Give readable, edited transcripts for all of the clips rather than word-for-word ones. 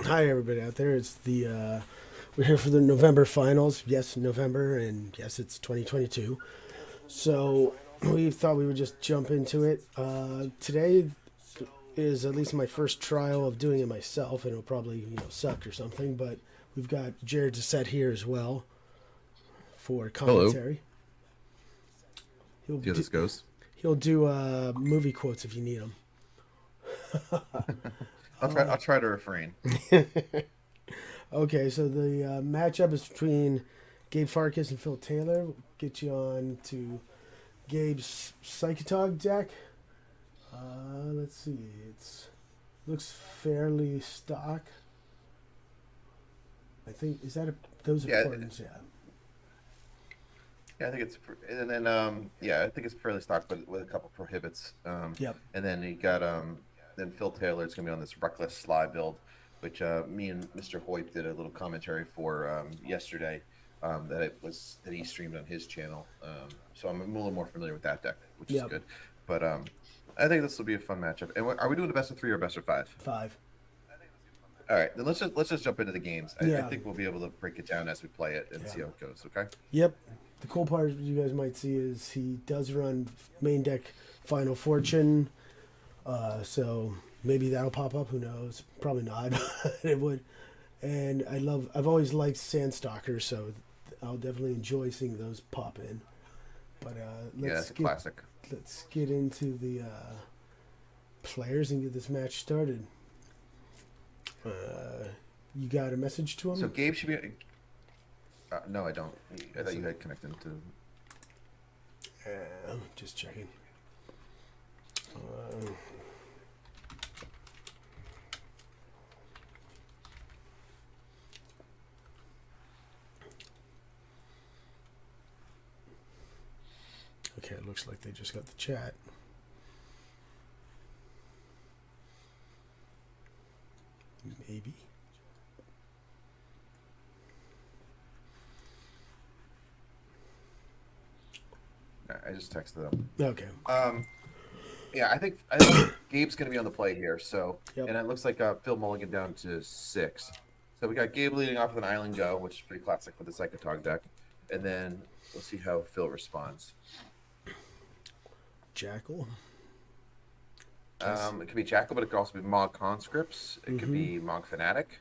Hi, everybody out there. It's we're here for the November finals. Yes, November, and yes, it's 2022. So we thought we would just jump into it. Today is at least my first trial of doing it myself, and it'll probably suck or something. But we've got Jared set here as well for Hello. commentary. He'll See how do, this goes. he'll do movie quotes if you need them. I'll try. I'll try to refrain. Okay, so the matchup is between Gabe Farkas and Phil Taylor. We'll get you on to Gabe's Psychatog deck. Let's see. It's looks fairly stock. I think is that those are Yeah, partners, yeah. yeah. I think it's, and then yeah, I think it's fairly stock, but with a couple prohibits. Yep. And then you got then Phil Taylor is going to be on this reckless sly build, which me and Mr. Hoyt did a little commentary for yesterday. That he streamed on his channel. So I'm a little more familiar with that deck, which is Yep. good. But I think this will be a fun matchup. And are we doing the best of three or best of five? Five. All right, then let's just jump into the games. I Yeah. think we'll be able to break it down as we play it and Yeah. see how it goes. Okay. Yep. The cool part you guys might see is he does run main deck Final Fortune. So maybe that'll pop up. Who knows? Probably not. It would. And I've always liked Sandstalkers, so I'll definitely enjoy seeing those pop in. But Yeah, it's a classic. let's get into the players and get this match started. You got a message to So him? Gabe should be. No, I don't. I thought you had connected to. Just checking. Uh, okay, it looks like they just got the chat. Maybe. I just texted them. Okay. Yeah, I think Gabe's going to be on the play here. So, Yep. and it looks like Phil Mulligan down to 6. So we got Gabe leading off with an Island Go, which is pretty classic with the Psychatog deck, and then we'll see how Phil responds. Jackal. It could be Jackal, but it could also be Mog Conscripts. It could be Mog Fanatic.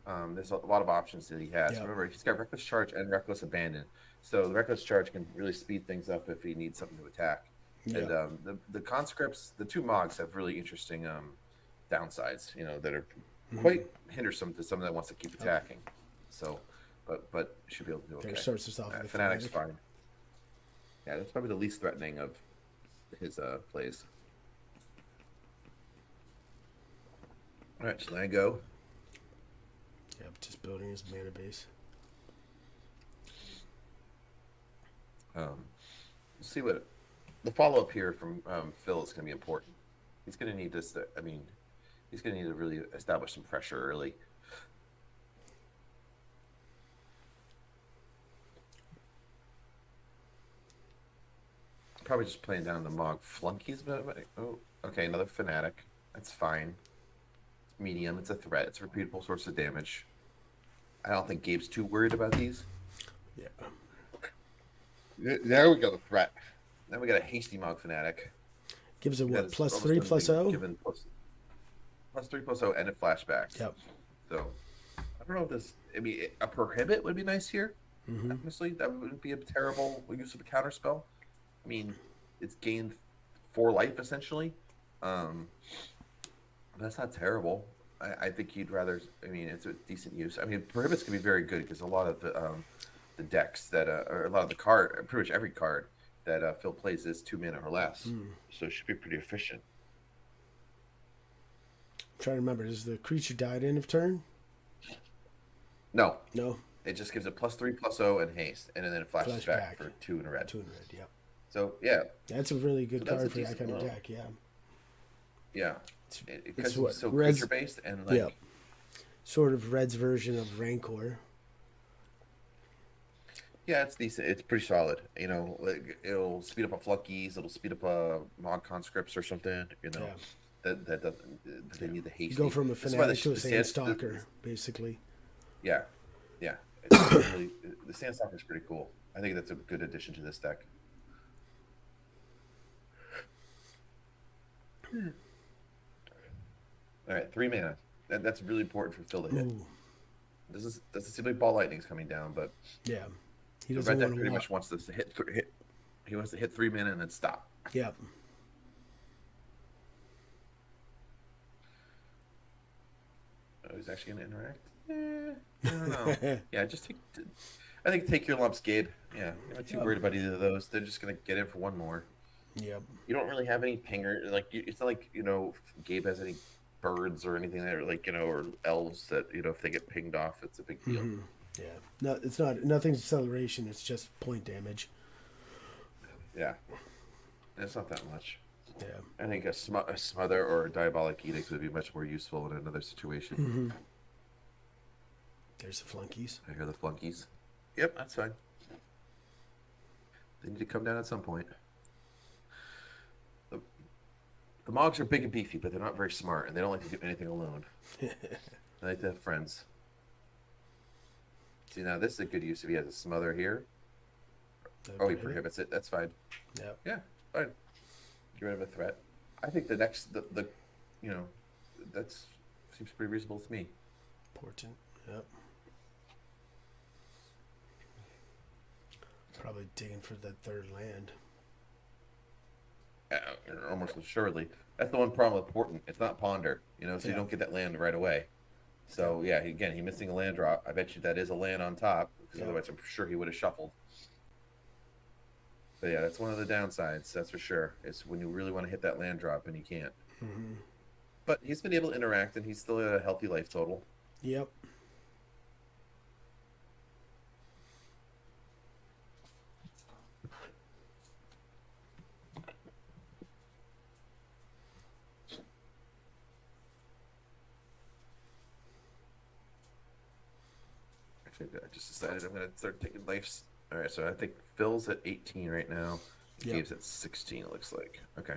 There's a lot of options that he has. Yep. Remember, he's got Reckless Charge and Reckless Abandon. So the Reckless Charge can really speed things up if he needs something to attack. Yep. And the conscripts, the two Mogs have really interesting downsides, that are quite hindersome to someone that wants to keep attacking. So, but should be able to do okay. There starts us off with Fanatic's Fanatic. fine. Yeah, that's probably the least threatening of his plays. All right, so I go. Yep, just building his mana base. Let's see what the follow up here from Phil is going to be important. He's going to need this. He's going to need to really establish some pressure early. Probably just playing down the Mog flunkies. Oh, okay, another Fanatic. That's fine. It's medium. It's a threat. It's a repeatable source of damage. I don't think Gabe's too worried about these. Yeah. There we go. The threat. Then we got a hasty Mog Fanatic. Gives it what? That's Plus almost 3, done plus being 0? given plus 3, plus 0, and a flashback. Yep. So I don't know if this. I mean, a prohibit would be nice here. Honestly, that wouldn't be a terrible use of a counter spell. I mean, it's gained 4 life essentially. That's not terrible. I think you'd rather. I mean, it's a decent use. I mean, prohibits can be very good because a lot of the decks that or a lot of the card, pretty much every card that Phil plays is 2 mana or less, so it should be pretty efficient. I'm trying to remember. Does the creature die at end of turn? No, No. it just gives it plus 3, plus 0, and haste, and then it flashes back for 2 in a red. 2 in red, yep. So yeah, That's a really good so that's card a for that decent kind of amount. deck, yeah. Yeah, because what, it's so Reds- creature based and like. Yep. Sort of Red's version of Rancor. Yeah, it's decent. It's pretty solid. Like, it'll speed up a flunkies. It'll speed up a Mog Conscripts or something. Yeah. that doesn't that they need the You hasty. go from a This is why fanatic to a sand stalker, basically. yeah, yeah. It's really the Sandstalker is pretty cool. I think that's a good addition to this deck. All right, 3 mana. That's really important for Phil to hit. Ooh, Doesn't seem like Ball Lightning's coming down, but yeah. He the doesn't red deck want to pretty walk. much wants this to hit. He wants to hit 3 mana and then stop. Yep. Oh, he's actually going to interact. I don't know. Yeah, just take. I think take your lumps, Gabe. Yeah, I'm not too worried about either of those. They're just going to get in for one more. Yep. You don't really have any pinger. Like it's not like Gabe has any birds or anything that are like or elves that if they get pinged off, it's a big deal. Mm-hmm. Yeah. No, it's not. Nothing's acceleration. It's just point damage. Yeah, it's not that much. Yeah. I think a smother or a diabolic edict would be much more useful in another situation. Mm-hmm. There's the flunkies. I hear the flunkies. Yep, that's fine. They need to come down at some point. The Mogs are big and beefy, but they're not very smart, and they don't like to do anything alone. They like to have friends. See, now this is a good use if he has a smother here. Oh, he prohibits it. That's fine. Yep. Yeah, fine. Get rid of a threat. I think the next, that's seems pretty reasonable to me. Important. Yep. Probably digging for that third land. Almost assuredly. That's the one problem with Portent. It's not Ponder, so you don't get that land right away. So, yeah, again, he's missing a land drop. I bet you that is a land on top, because otherwise I'm sure he would have shuffled. But, yeah, that's one of the downsides, that's for sure, is when you really want to hit that land drop and you can't. Mm-hmm. But he's been able to interact, and he's still at a healthy life total. Yep. I just decided I'm going to start taking lives. All right, so I think Phil's at 18 right now. Yep. Gabe's at 16, it looks like. Okay.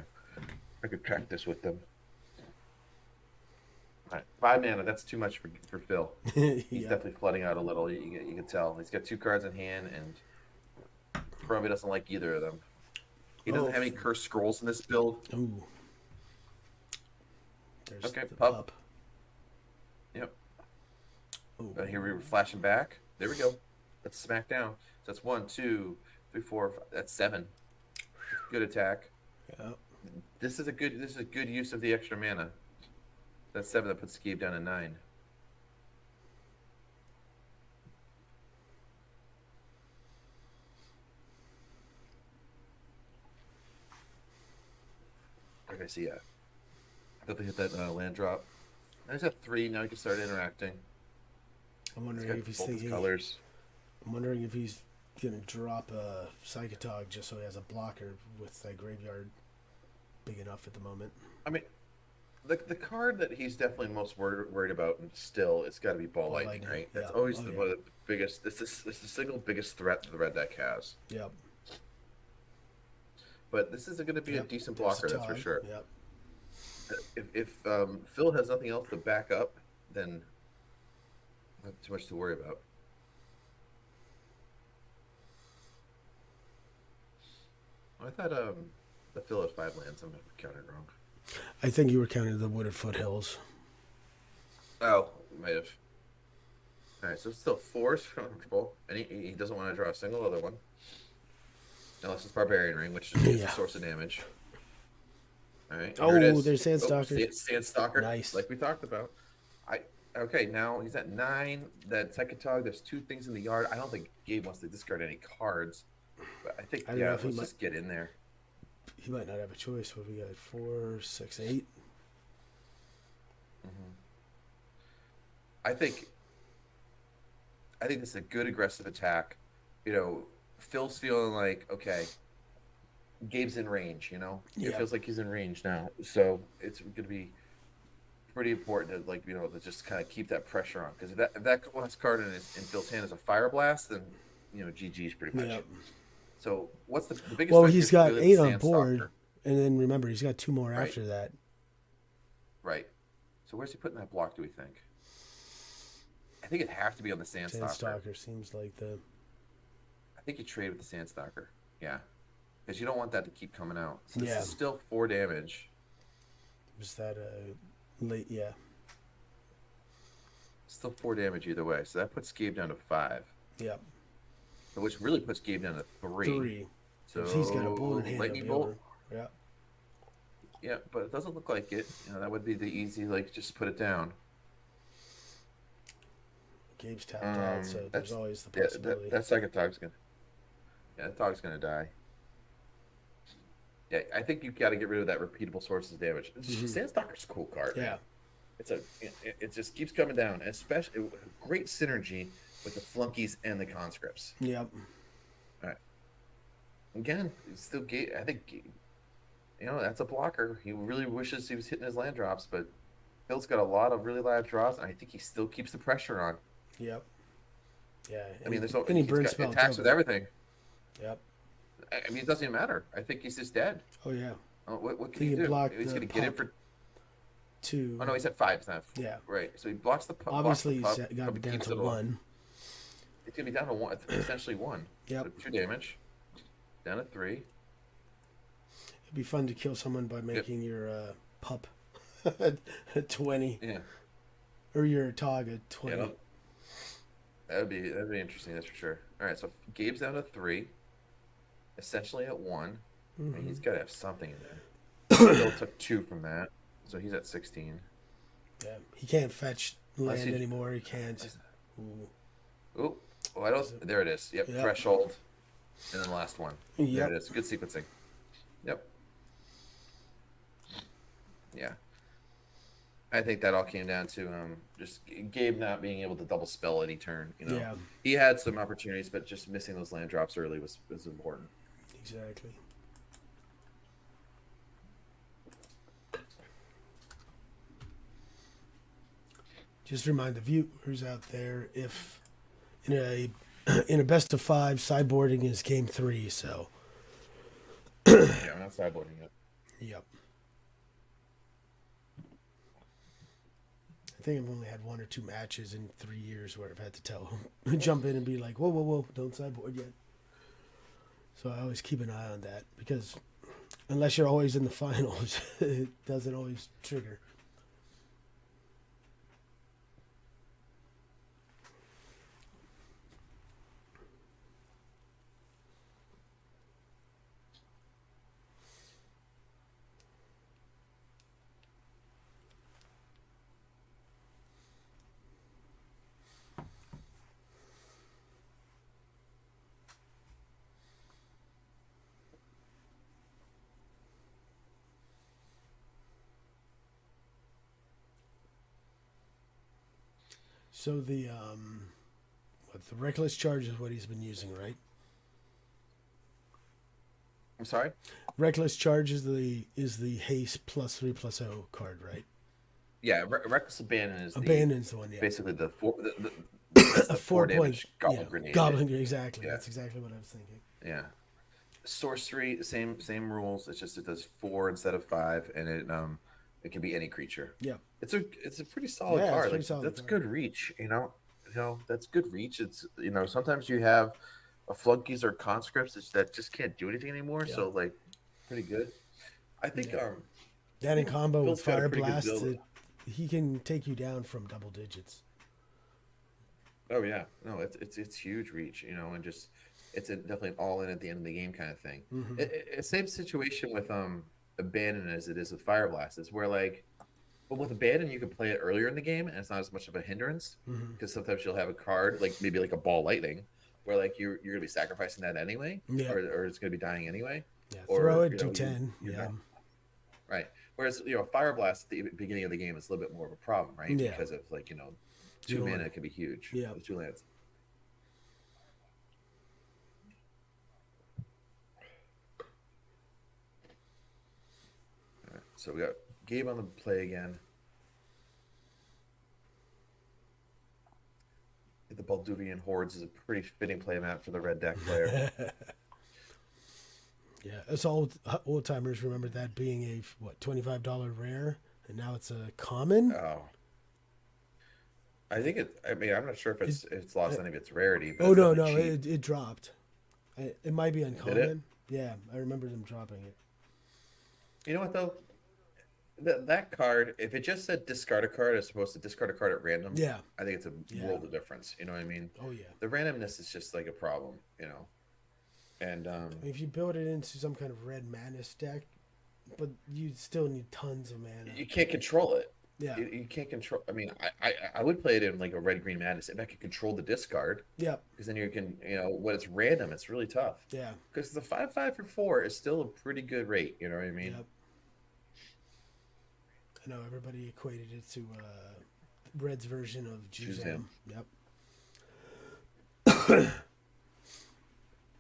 I could track this with them. All right, 5 mana. That's too much for Phil. He's definitely flooding out a little. You can tell. He's got 2 cards in hand, and probably doesn't like either of them. He doesn't have any cursed scrolls in this build. Ooh. There's okay, the pup. Yep. Ooh. Here we're flashing back. There we go. Let's smack down. So that's 1, 2, 3, 4. That's 7. Good attack. Yep. This is a good use of the extra mana. That's 7. That puts Gabe down to 9. Okay, so yeah. Definitely hit that land drop. Now he's at 3. Now he can start interacting. I'm wondering if he's both his thinking. colors. I'm wondering if he's gonna drop a Psychatog just so he has a blocker with that graveyard big enough at the moment. I mean, the card that he's definitely most worried about, and still, it's got to be Ball Lightning, right? That's always one of the biggest. This is the single biggest threat that the red deck has. Yep. But this is going to be a decent blocker, that's for sure. Yep. If Phil has nothing else to back up, then not too much to worry about. I thought the Phil had 5 lands. I'm counted wrong. I think you were counting the wooded foothills. Oh, might have. All right, so it's still 4 is comfortable, and he doesn't want to draw a single other one. Unless it's Barbarian Ring, which is a source of damage. All right. Oh, there's Sandstalker. Sandstalker. Nice. Like we talked about. Okay, now he's at 9. That Psychatog, there's 2 things in the yard. I don't think Gabe wants to discard any cards. But I think, let's just get in there. He might not have a choice. What we got? 4, 6, 8. Mm-hmm. I think this is a good aggressive attack. Phil's feeling like, okay, Gabe's in range, It feels like he's in range now. So it's going to be pretty important to, to just kind of keep that pressure on. Because if that last card in Phil's hand is a Fire Blast, then, GG's pretty much. Yep. So what's the biggest... Well, he's got 8 on board. And then remember, he's got 2 more after that. Right. So where's he putting that block, do we think? I think it'd have to be on the Sandstalker. Sandstalker seems like the. I think you trade with the Sandstalker. Yeah. Because you don't want that to keep coming out. So this Yeah. is still 4 damage. Was that late? Yeah. Still 4 damage either way. So that puts Gabe down to 5. Yep. Which really puts Gabe down to 3. 3. So if he's got a bolt in hand, lightning bolt. Over. Yeah. Yeah, but it doesn't look like it. That would be the easy, like, just put it down. Gabe's tapped out, so there's always the possibility. That Psychatog's gonna. Yeah, that dog's gonna die. Yeah, I think you've got to get rid of that repeatable sources of damage. Sandstalker's a cool card. Yeah. It just keeps coming down, especially great synergy with the flunkies and the conscripts. Yep. All right. Again, still Gabe. I think that's a blocker. He really wishes he was hitting his land drops, but Phil's got a lot of really live draws, and I think he still keeps the pressure on. Yep. Yeah. I mean, there's no any burn spell attacks with everything. Yep. I mean, it doesn't even matter. I think he's just dead. Oh yeah. What can he do? He's going to get in for 2. Oh no, he's at 5. It's not. Yeah. Right. So he blocks the pup. Obviously, he's got down to 1. It's going to be down to 1, essentially 1. Yep. So 2 damage. Down to 3. It'd be fun to kill someone by making your pup a 20. Yeah. Or your Tog a 20. Yeah, that'd be interesting. That's for sure. All right. So Gabe's down to 3. Essentially at 1. I mean, he's got to have something in there. Bill took 2 from that, so he's at 16. Yeah, he can't fetch land anymore. He can't. Oh, I don't. There it is. Yep. Threshold, and then the last one. Yep. There it is. Good sequencing. Yep. Yeah. I think that all came down to just Gabe not being able to double spell any turn. Yeah. He had some opportunities, but just missing those land drops early was important. Exactly. Just remind the viewers out there, if in a best of 5, sideboarding is game 3. So. Yeah, I'm not sideboarding it. Yep. I think I've only had 1 or 2 matches in 3 years where I've had to tell him, jump in and be like, whoa, don't sideboard yet. So I always keep an eye on that, because unless you're always in the finals, it doesn't always trigger. So the reckless charge is what he's been using, right? I'm sorry? Reckless charge is the haste +3/+0 card, right? Yeah, Reckless Abandon is Abandon's the one, yeah. Basically the 4 4 damage Goblin Grenade. Goblin Grenade, exactly. Yeah. That's exactly what I was thinking. Yeah. Sorcery, same rules. It's just it does 4 instead of 5, and it can be any creature. Yeah. It's a pretty solid card. Pretty solid that's card. Good reach, that's good reach. It's sometimes you have flunkies or conscripts that just can't do anything anymore. Yeah. So pretty good. I think that in combo with Fire Blast, he can take you down from double digits. Oh yeah, no, it's huge reach, and just it's definitely an all in at the end of the game kind of thing. Mm-hmm. Same situation with Abandon as it is with Fire Blast. Is where but with Abandon you can play it earlier in the game and it's not as much of a hindrance, because sometimes you'll have a card maybe a Ball Lightning where you're gonna be sacrificing that anyway, or it's gonna be dying anyway. Yeah, or, throw it to 10. Yeah. Right. Whereas Fire Blast at the beginning of the game is a little bit more of a problem, right? Yeah. Because of 2 mana can be huge. Yeah. 2 lands. All right. So we got Gabe on the play again. The Balduvian Hordes is a pretty fitting play map for the red deck player. Yeah, us old timers remember that being a $25 rare and now it's a common. Oh, I think it. I mean, I'm not sure if It, it's lost uh, any of its rarity, but oh it's no, definitely no, cheap. it dropped. It might be Did it? uncommon. Yeah, I remember them dropping it. You know what though? That card, if it just said discard a card as opposed to discard a card at random, Yeah, I think it's a yeah. world of difference. You know what I mean? Oh yeah. The randomness is just like a problem, you know. And If you build it into some kind of red madness deck, but you still need tons of mana. you can't control it. Yeah. You can't control. I mean, I would play it in like a red green madness if I could control the discard, Yep. because then you can, you know, when it's random, it's really tough. Yeah. Because the 5/5 for 4 is still a pretty good rate. You know what I mean? Yep. I know everybody equated it to Red's version of Choose Juzam. him. Yep.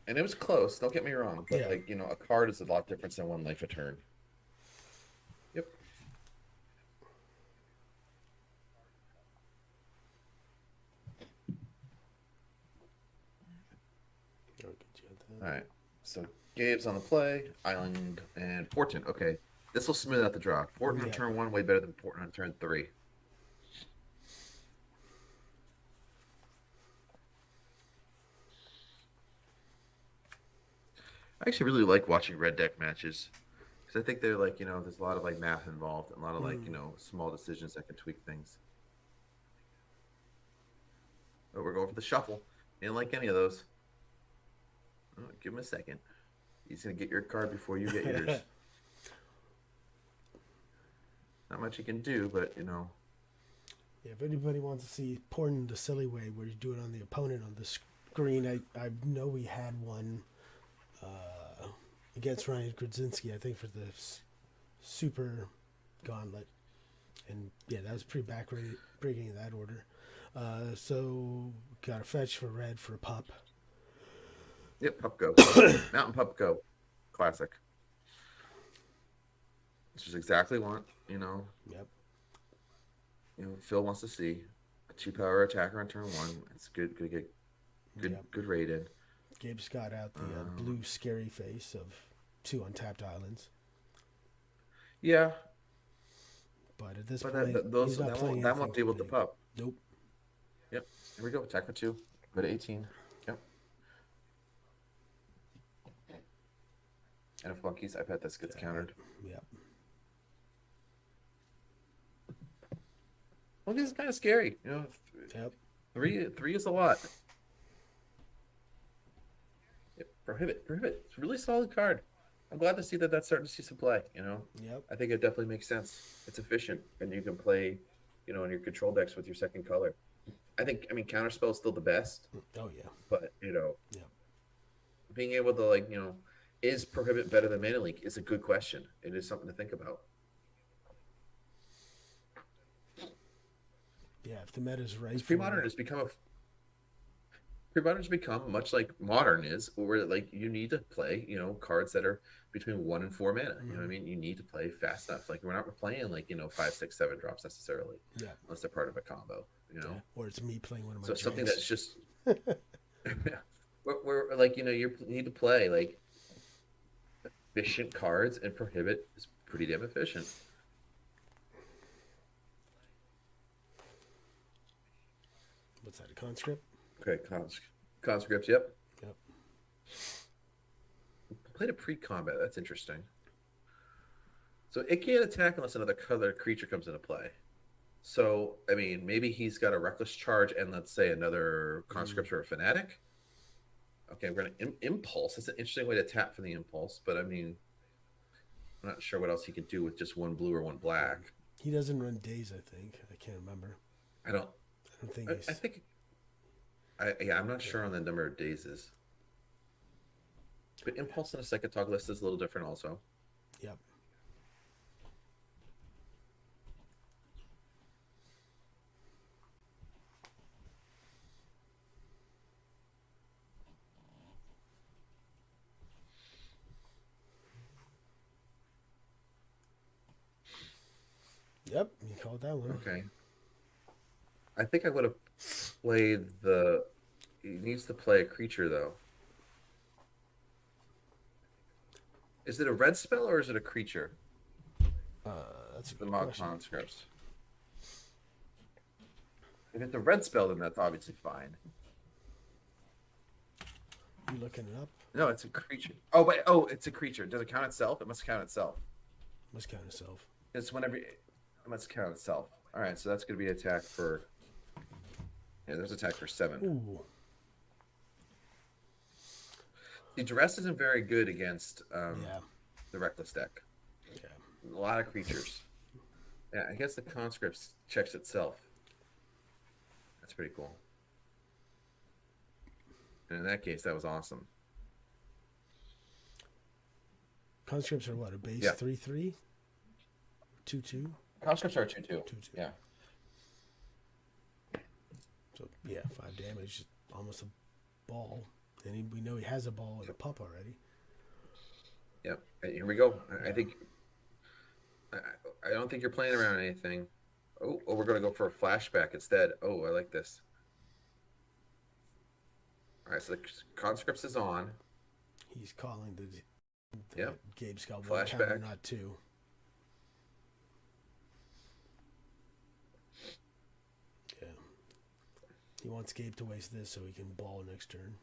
And it was close. Don't get me wrong, but Yeah. like, you know, a card is a lot different than one life a turn. Yep. All right. So Gabe's on the play, Island, and Portent. Okay. This will smooth out the draw. Portent on Yeah. turn 1 way better than Portent on turn 3. I actually really like watching red deck matches because I think they're like, you know, there's a lot of like math involved and a lot of like, you know, small decisions that can tweak things. But we're going for the shuffle. Didn't like any of those. Oh, give him a second. He's gonna get your card before you get yours. Not much you can do, but you know. Yeah, if anybody wants to see porn the silly way where you do it on the opponent on the screen, I know we had one against Ryan Grudzinski, I think, for the Super Gauntlet. And yeah, that was pretty breaking in that order. So got a fetch for red for a pup. Yep, Pup Go. Mountain Pup Go. Classic. This is exactly what, Yep. Phil wants to see. A 2-power attacker on turn 1. It's good to get good rated. Gabe's got out the blue scary face of 2 untapped islands. Yeah. But at this But point, he's not playing that won't deal with the pup. Nope. Yep. Here we go. Attack for 2. Go to 18. Yep. And if Flunkies, I bet this gets countered. Yep. Flunkies is kind of scary. Yep. Three is a lot. Yep. Prohibit. It's a really solid card. I'm glad to see that that's starting to see some play. Yep. I think it definitely makes sense. It's efficient, and you can play, in your control decks with your second color. I mean, Counterspell is still the best. Oh yeah. But Yeah. being able to is Prohibit better than Mana Leak is a good question. It is something to think about. Yeah, if the meta's right. Premodern has become much like Modern is, where you need to play, cards that are between 1 and 4 mana. Mm-hmm. You know what I mean? You need to play fast stuff. We're not playing 5, 6, 7 drops necessarily. Yeah. Unless they're part of a combo. Yeah. Or it's me playing one of my. So something that's just. we're you need to play efficient cards, and Prohibit is pretty damn efficient. What's that? A conscript? Okay, conscript. Yep. Played a pre-combat. That's interesting. So it can't attack unless another color creature comes into play. So I mean, maybe he's got a reckless charge and let's say another conscript or a fanatic. Okay, we're gonna impulse. That's an interesting way to tap for the impulse, but I mean, I'm not sure what else he could do with just 1 blue or 1 black. He doesn't run days. I think I can't remember. I don't think. I'm not sure on the number of days is. But impulse in a Psychatog list is a little different also. Yep. Yep, you called that one. Okay. I think I would have played he needs to play a creature though. Is it a red spell or is it a creature? That's a The good mod question. conscripts. If it's a red spell, then that's obviously fine. You looking it up? No, it's a creature. Oh, wait. Oh, it's a creature. Does it count itself? It must count itself. Must count itself. It's whenever it must count itself. All right, so that's going to be attack for. Yeah, there's attack for 7. Ooh. The duress isn't very good against Yeah. the reckless deck. Yeah. A lot of creatures. Yeah, I guess the conscripts checks itself. That's pretty cool. And in that case, that was awesome. Conscripts are what? A base Yeah. 3/3, 2/2. Conscripts are 2/2. 2/2. Yeah. So yeah, 5 damage, almost a ball. And we know he has a ball and a pup already. Yep. Here we go. I think. I don't think you're playing around anything. Oh, we're going to go for a flashback instead. Oh, I like this. All right, so the conscripts is on. He's calling the Yep. Gabe's got 1 Flashback. counter, not 2. Yeah. He wants Gabe to waste this so he can ball next turn.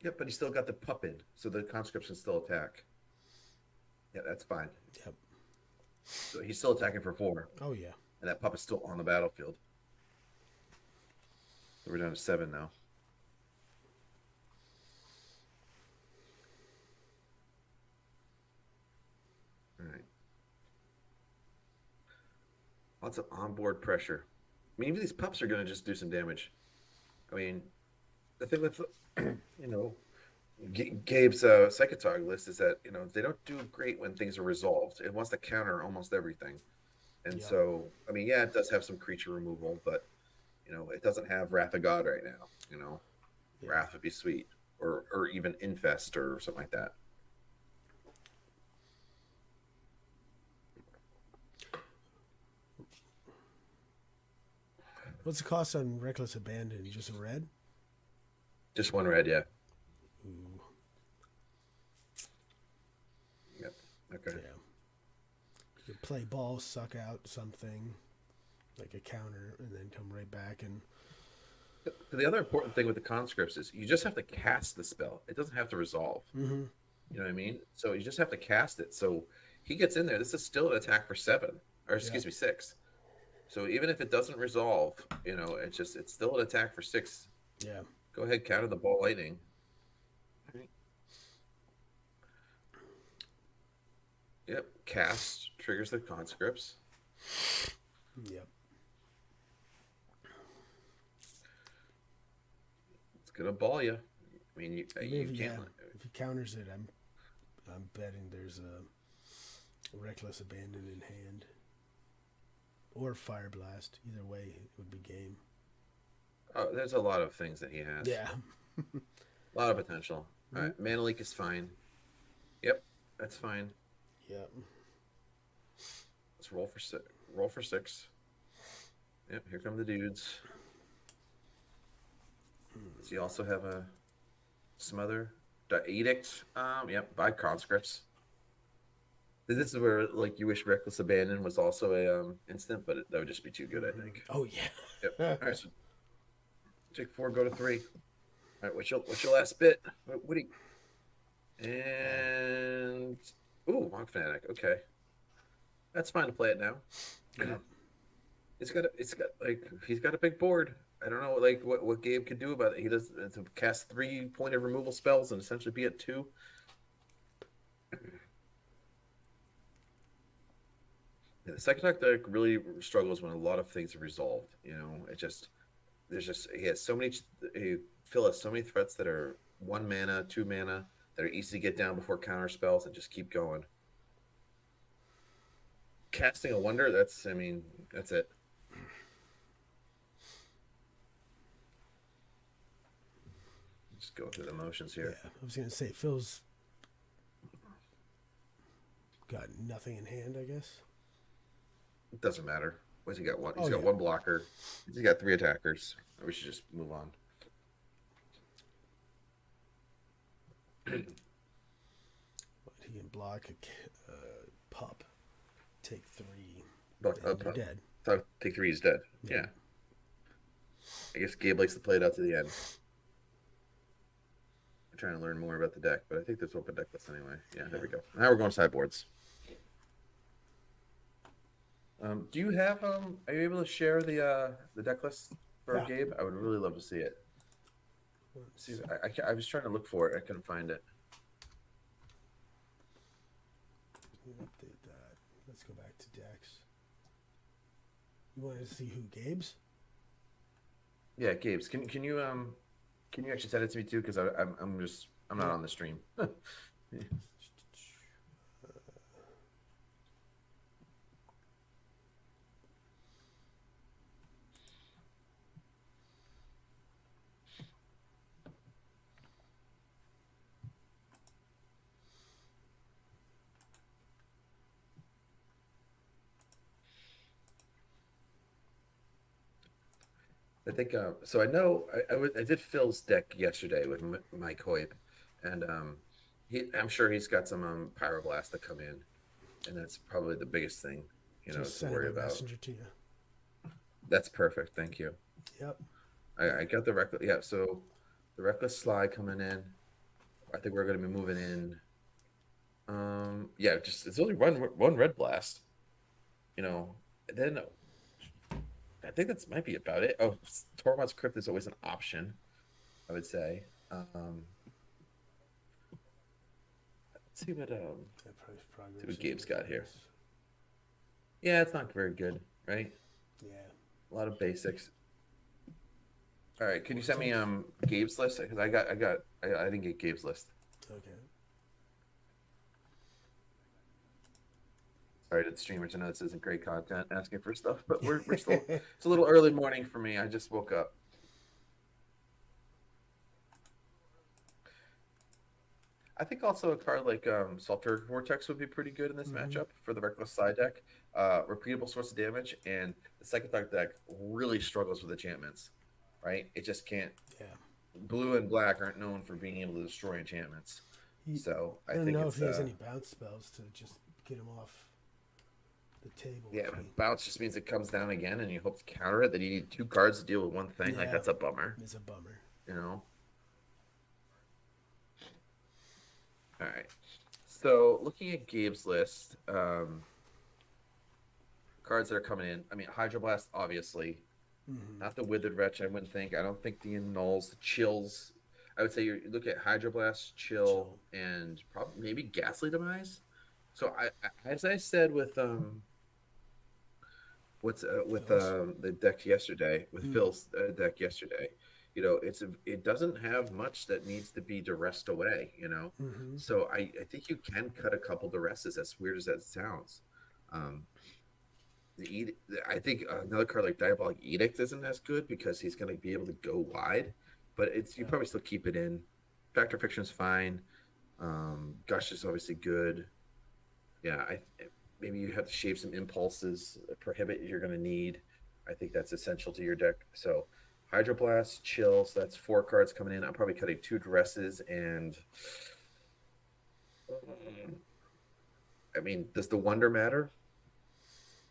Yep, but he still got the pup in, so the conscripts can still attack. Yeah, that's fine. Yep. So he's still attacking for 4, Oh yeah. and that pup is still on the battlefield. So we're down to 7 now. All right. Lots of onboard pressure. I mean, even these pups are going to just do some damage. I mean, the thing with, Gabe's Psychatog list is that, they don't do great when things are resolved. It wants to counter almost everything. And Yeah. so, I mean, yeah, it does have some creature removal, but, it doesn't have Wrath of God right now. Yeah. Wrath would be sweet. Or even Infest or something like that. What's the cost on Reckless Abandon? Just a red? Just 1 red, yeah. Ooh. Yep. Okay. Yeah. You could play ball, suck out something, like a counter, and then come right back and. The other important thing with the conscripts is you just have to cast the spell. It doesn't have to resolve. Mm-hmm. You know what I mean? So you just have to cast it. So he gets in there. This is still an attack for 7, or excuse me, 6. So even if it doesn't resolve, it's still an attack for 6. Yeah. Go ahead, counter the ball lightning. Yep, cast triggers the conscripts. Yep. It's gonna ball you. I mean, you can't. If he counters it, I'm betting there's a Reckless Abandon in hand, or Fire Blast. Either way, it would be game. Oh, there's a lot of things that he has. Yeah. A lot of potential. All right, Mana Leak is fine. Yep, that's fine. Yep. Let's roll for 6. Roll for 6. Yep, here come the dudes. Does he also have a smother? The edict? Yep, by conscripts. This is where, like, you wish Reckless Abandon was also a instant, but that would just be too good, I think. Oh yeah. Yep. All right, so take 4, go to 3. All right, what's your last bit? What do you? And Monk Fanatic. Okay, that's fine to play it now. Yep. He's got a big board. I don't know what Gabe could do about it. He does to cast 3 point of removal spells and essentially be at 2. Yeah, the Psychatog deck really struggles when a lot of things are resolved. He has so many. Phil has so many threats that are 1 mana, 2 mana that are easy to get down before counter spells and just keep going. Casting a Wonder, that's it. Just go through the motions here. Yeah. I was gonna say Phil's got nothing in hand, I guess. It doesn't matter. What's he got? One. He's Oh, got yeah. 1 blocker. He's got 3 attackers. We should just move on. But he and block a pup. Take 3, But and you're dead. so take 3 is dead. Yeah. Yeah. I guess Gabe likes to play it out to the end. I'm trying to learn more about the deck, but I think there's open deck list anyway. Yeah, there we go. Now we're going sideboards. Do you have Are you able to share the deck list for Gabe? I would really love to see it. See, I was trying to look for it. I couldn't find it. Update that. Let's go back to decks. You wanted to see who Gabe's? Yeah, Gabe's. Can you actually send it to me too? Because I'm not on the stream. I think so. I know I did Phil's deck yesterday with Mike Hoyt, and I'm sure he's got some pyroblast that come in, and that's probably the biggest thing, Just to send worry a about. messenger to you. That's perfect. Thank you. Yep. I got the reckless. Yeah, so the reckless slide coming in. I think we're going to be moving in. Yeah, just it's only one red blast. And then I think that's might be about it. Oh, Tormod's Crypt is always an option, I would say. Let's see what Gabe's got here. Yeah, it's not very good, right? Yeah. A lot of basics. All right, can you send me Gabe's list? Because I didn't get Gabe's list. Okay. Sorry to the streamers. I know this isn't great content asking for stuff, but we're still it's a little early morning for me. I just woke up. I think also a card like Salter Vortex would be pretty good in this matchup for the Reckless side deck. Repeatable source of damage, and the Psychatog deck really struggles with enchantments, right? It just can't. Yeah. Blue and black aren't known for being able to destroy enchantments. So I don't think know it's, if he has any bounce spells to just get him off the table. Yeah, bounce just means it comes down again, and you hope to counter it. Then you need 2 cards to deal with one thing. Like that's a bummer. It's a bummer. All right. So looking at Gabe's list, cards that are coming in. I mean, Hydroblast, obviously. Not the Withered Wretch, I wouldn't think. I don't think the Nulls, the Chills. I would say you look at Hydroblast, Chill, and probably maybe Ghastly Demise. So as I said with the deck yesterday, with Phil's deck yesterday, it doesn't have much that needs to be duressed away, So I think you can cut a couple duresses, as weird as that sounds. I think another card like Diabolic Edict isn't as good because he's going to be able to go wide, but you probably still keep it in. Factor Fiction is fine. Gush is obviously good. Yeah, maybe you have to shave some impulses. Prohibit you're going to need. I think that's essential to your deck. So Hydroblast, Chill. So that's 4 cards coming in. I'm probably cutting 2 duresses and. I mean, does the Wonder matter?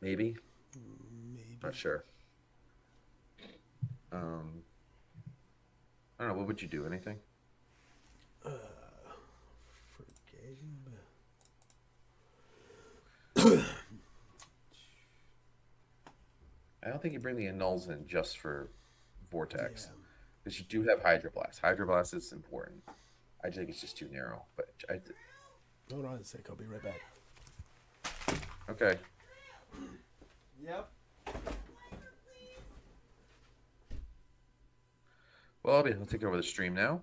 Maybe. Not sure. I don't know. What would you do? Anything? For Gabe. I don't think you bring the Annuls in just for Vortex. Because you do have Hydroblast. Hydroblast is important. I think it's just too narrow. But hold on a sec. I'll be right back. Okay. Yep. Well, I'll take over the stream now.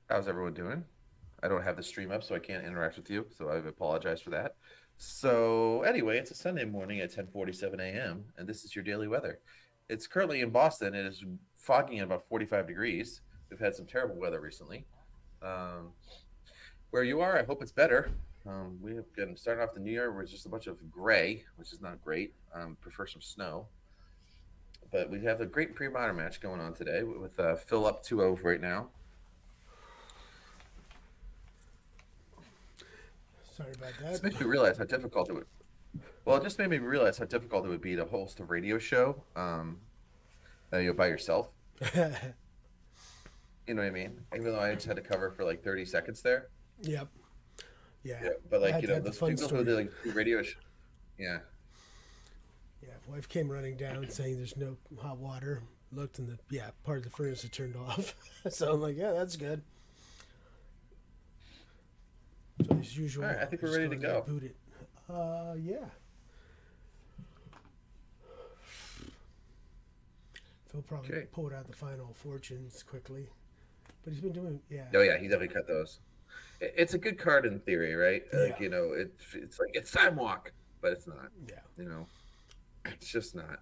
How's everyone doing? I don't have the stream up, so I can't interact with you. So I apologize for that. So anyway, it's a Sunday morning at 10:47 a.m. and this is your daily weather. It's currently in Boston. It is fogging at about 45 degrees. We've had some terrible weather recently. Where you are, I hope it's better. We have been starting off the new year with just a bunch of gray, which is not great. Prefer some snow. But we have a great Premodern match going on today with Phil up 2-0 right now. Sorry about This that. makes me realize how difficult it would. Well, it just made me realize how difficult it would be to host a radio show, by yourself. You know what I mean? Even though I just had to cover for like 30 seconds there. Yep. Yeah. Yeah, but I like had to have the those fun people who do story. like radio. Yeah. Yeah. Wife came running down saying there's no hot water. Looked and part of the furnace had turned off. So I'm like, yeah, that's good. So as usual, All right, I think I we're just ready go to in there and go. boot it. Yeah. Phil probably Okay. pulled out the final fortunes quickly, but he's been doing Oh yeah, he definitely cut those. It's a good card in theory, right? yeah, It's like it's time walk, but it's not. yeah. You know, it's just not.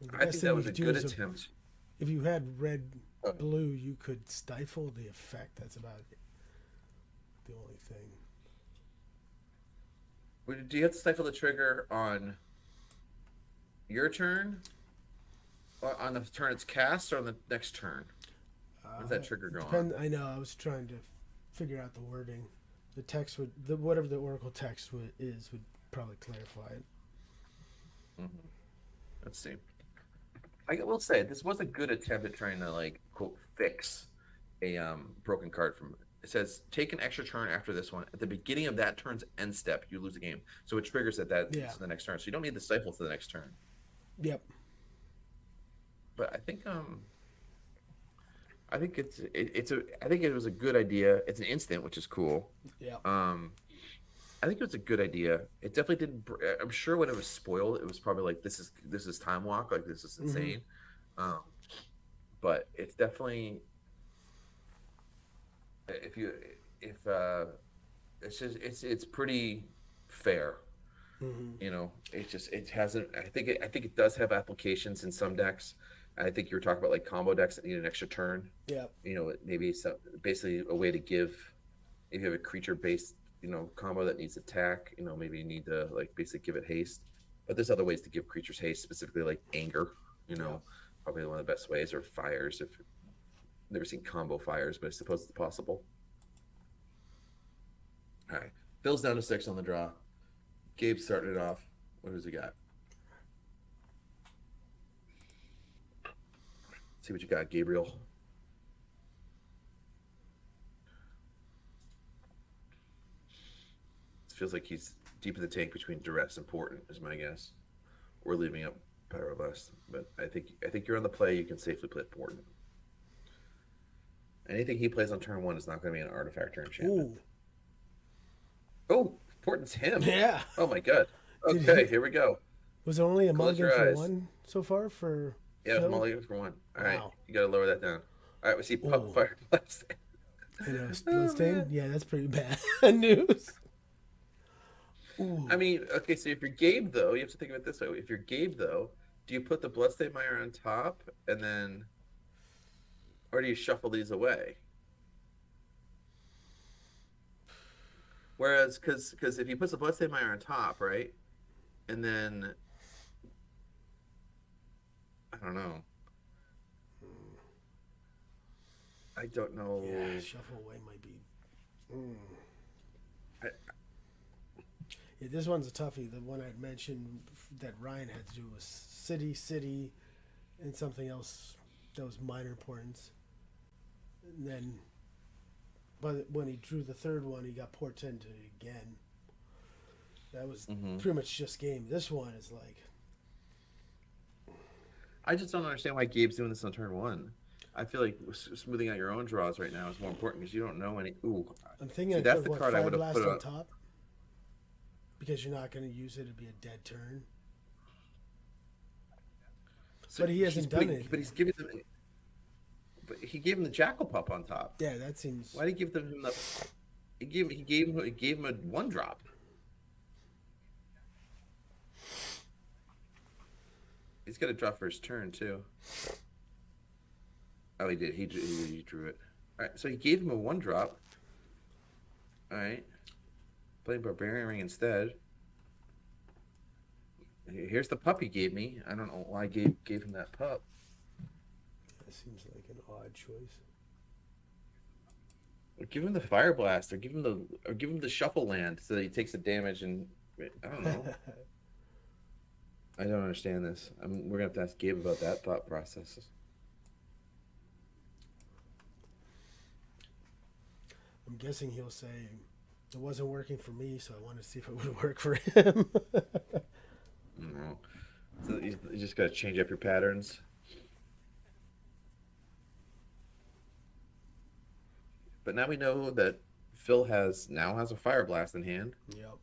And the I best think thing that you was a could do good is attempt. if you had red Oh, blue, you could stifle the effect. That's about it. The only thing. do you have to stifle the trigger on your turn, or on the turn it's cast, or on the next turn? When's that trigger It go on? depend. I know. I was trying to figure out the wording. The text whatever the oracle text would probably clarify it. Hmm. Let's see. I will say this was a good attempt at trying to like quote fix a broken card from. It says take an extra turn after this one. At the beginning of that turn's end step, you lose a game, so it triggers Yeah. to the next turn. So you don't need the stifle to the next turn. Yep. But I think I think it was a good idea. It's an instant, which is cool. Yep. I think it was a good idea. It definitely didn't. I'm sure when it was spoiled, it was probably like this is time walk. Like this is insane. Um, but it's definitely if you if it's just it's pretty fair. You know, it hasn't. I think it does have applications in some decks. I think you were talking about like combo decks that need an extra turn. Yep. You know, maybe some basically a way to give if you have a creature based combo that needs attack. You know, maybe you need to like basically give it haste. But there's other ways to give creatures haste, specifically like anger. You know, probably one of the best ways, or fires. If you've never seen combo fires, but I suppose it's possible. All right, Phil's down to 6 on the draw. Gabe started it off. What does he got? See what you got, Gabriel. It feels like he's deep in the tank between duress and important, is my guess. We're leaving up Pyroblast, but I think you're on the play. You can safely play important. Anything he plays on turn 1 is not going to be an artifact or enchantment. Ooh. Oh, important's him. Yeah. Oh my god. Did Okay, he- here we go. Was there only a Close mulligan your for eyes. one so far for Yeah, Phil? mulligan for 1. All right, Wow. you got to lower that down. All right, we see Pup Ooh. Fireblast. I know. Oh, Bloodstain? man. Yeah, that's pretty bad news. Ooh. I mean, okay, so if you're Gabe, though, you have to think of it this way. If you're Gabe, though, do you put the Bloodstained Mire on top and then. Or do you shuffle these away? Whereas, because if you put the Bloodstained Mire on top, right? And then. I don't know. I don't know. Yeah, shuffle away might be. I- Yeah, this one's a toughie. The one I mentioned that Ryan had to do was city, and something else that was minor importance. And then, but when he drew the third one, he got portended again. That was pretty much just game. This one is like. I just don't understand why Gabe's doing this on turn 1. I feel like smoothing out your own draws right now is more important because you don't know any. Ooh, I'm thinking see, I that's put the what, card I Fire would have Blast put on on. top because you're not going to use it. It'd be a dead turn. So But he hasn't done it. But he's giving them. But he gave him the Jackal Pup on top. Yeah, that seems. Why did he give him the? He gave him a 1-drop. He's got to draw for his turn too. Oh, he did. He drew it. All right, so he gave him a 1-drop. All right, playing Barbarian Ring instead. Here's the pup he gave me. I don't know why I gave him that pup. That seems like an odd choice. Or give him the fire blast, or give him the shuffle land so that he takes the damage. And I don't know. I don't understand this. We're gonna have to ask Gabe about that thought process. I'm guessing he'll say it wasn't working for me, so I want to see if it would work for him. No. So you just gotta change up your patterns. But now we know that Phil has a fire blast in hand. Yep.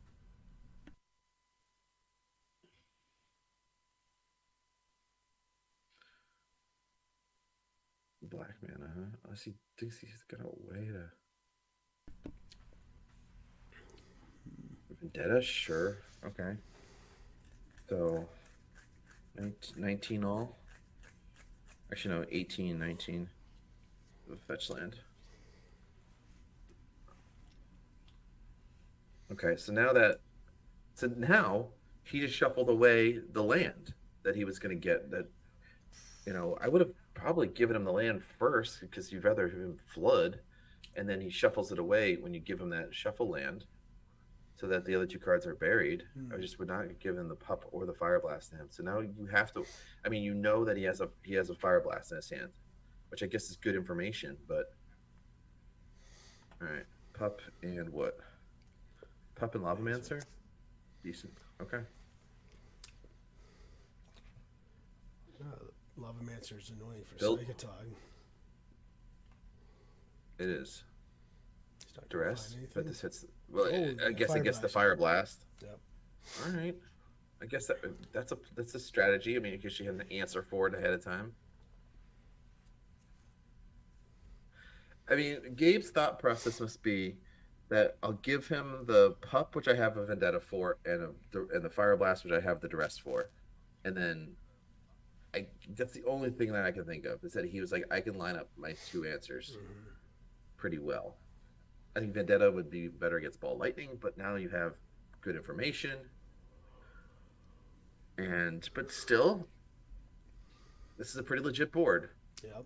Black mana, huh? I see. Thinks he's got a way to Vendetta. Sure. Okay. So 19 all. Actually, no, 18, 19. Fetch land. Okay, so now he just shuffled away the land that he was going to get. That I would have probably given him the land first because you'd rather have him flood, and then he shuffles it away when you give him that shuffle land, so that the other two cards are buried. I just would not give him the pup or the fire blast to him. So now you have to. I mean, you know that he has a fire blast in his hand, which I guess is good information. But all right, pup and what? Pup and Lavamancer? Decent. Okay. Lavamancer is annoying for Built. Psychatog. It is. He's not gonna Duress, find but anything. this hits. Well, Oh, I guess fire it gets the blast. fire blast. Yep. All right. I guess that's a strategy. I mean, because she had an answer for it ahead of time. I mean, Gabe's thought process must be that I'll give him the pup, which I have a vendetta for, and the fire blast, which I have the duress for, and then that's the only thing that I can think of is that he was like, I can line up my two answers pretty well. I think vendetta would be better against ball lightning, but now you have good information, but still, this is a pretty legit board. Yep.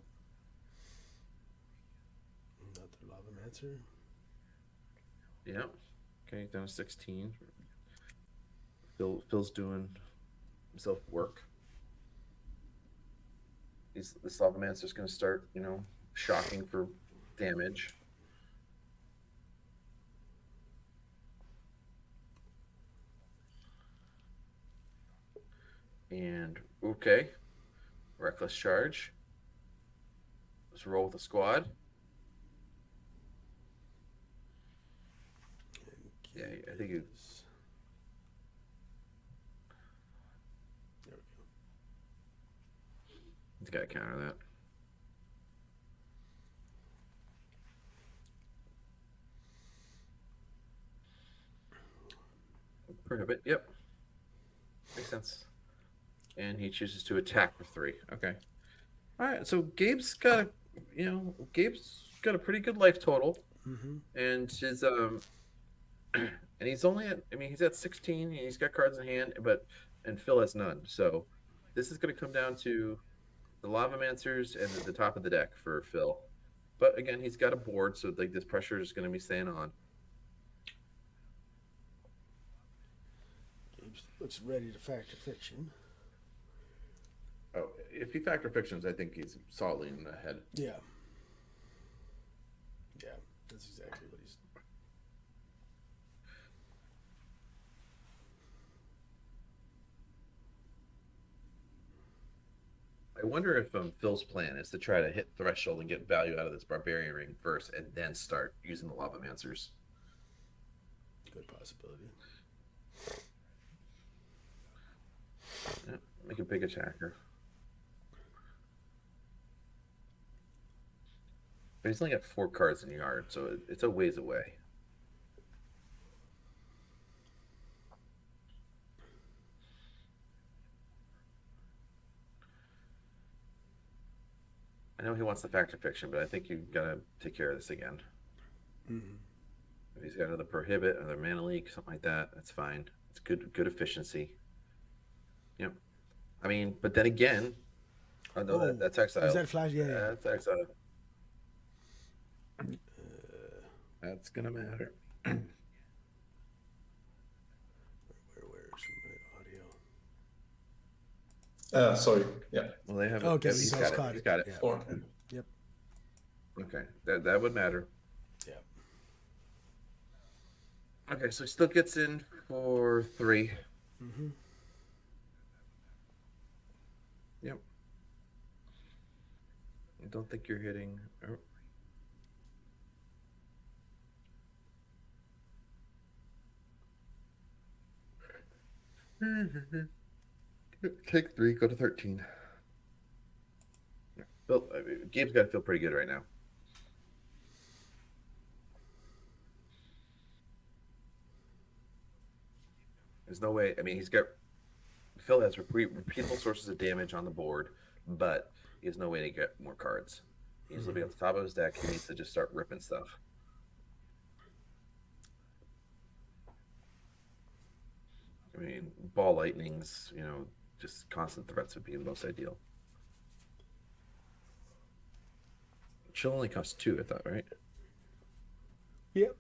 Another Lavamancer. Yeah. Okay, down to 16. Phil's doing himself work. The Salvamancer's going to start, shocking for damage. And okay, reckless charge. Let's roll with the squad. Yeah, I think it's. There we go. He's got to counter that. Prohibit. Yep. Makes sense. And he chooses to attack for 3. Okay. All right. So Gabe's got a pretty good life total, and his and he's only at. I mean, he's at 16. And he's got cards in hand, and Phil has none. So this is going to come down to the Lavamancers and the top of the deck for Phil. But again, he's got a board, so like this pressure is going to be staying on. Gabe looks ready to factor fiction. Oh, if he factor fictions, I think he's solidly in the head. Yeah. Yeah, that's exactly what he's. I wonder if Phil's plan is to try to hit threshold and get value out of this barbarian ring first, and then start using the Lavamancers. Good possibility. Yeah, make a big attacker. But he's only got 4 cards in the yard, so it's a ways away. I know he wants the factor fiction, but I think you've got to take care of this again. If he's got another prohibit, another mana leak, something like that, that's fine. It's good efficiency. Yep. I mean, but then again, that's exile. Is that flash? Yeah. That's exile. That's gonna matter. Where's my audio? Sorry. Yeah. Well, they have it. Okay, you He's guys got it. caught He's it. got it. Yeah. Four. Yep. Okay, that would matter. Yeah. Okay, so he still gets in for 3. Mm-hmm. Yep. I don't think you're hitting. Oh. Take 3, go to 13. Well, I mean, Gabe's got to feel pretty good right now. There's no way. I mean, Phil has repeatable sources of damage on the board, but he has no way to get more cards. He's living at the top of his deck. He needs to just start ripping stuff. I mean, ball lightnings, just constant threats would be the most ideal. Chill only costs 2, I thought, right? Yep.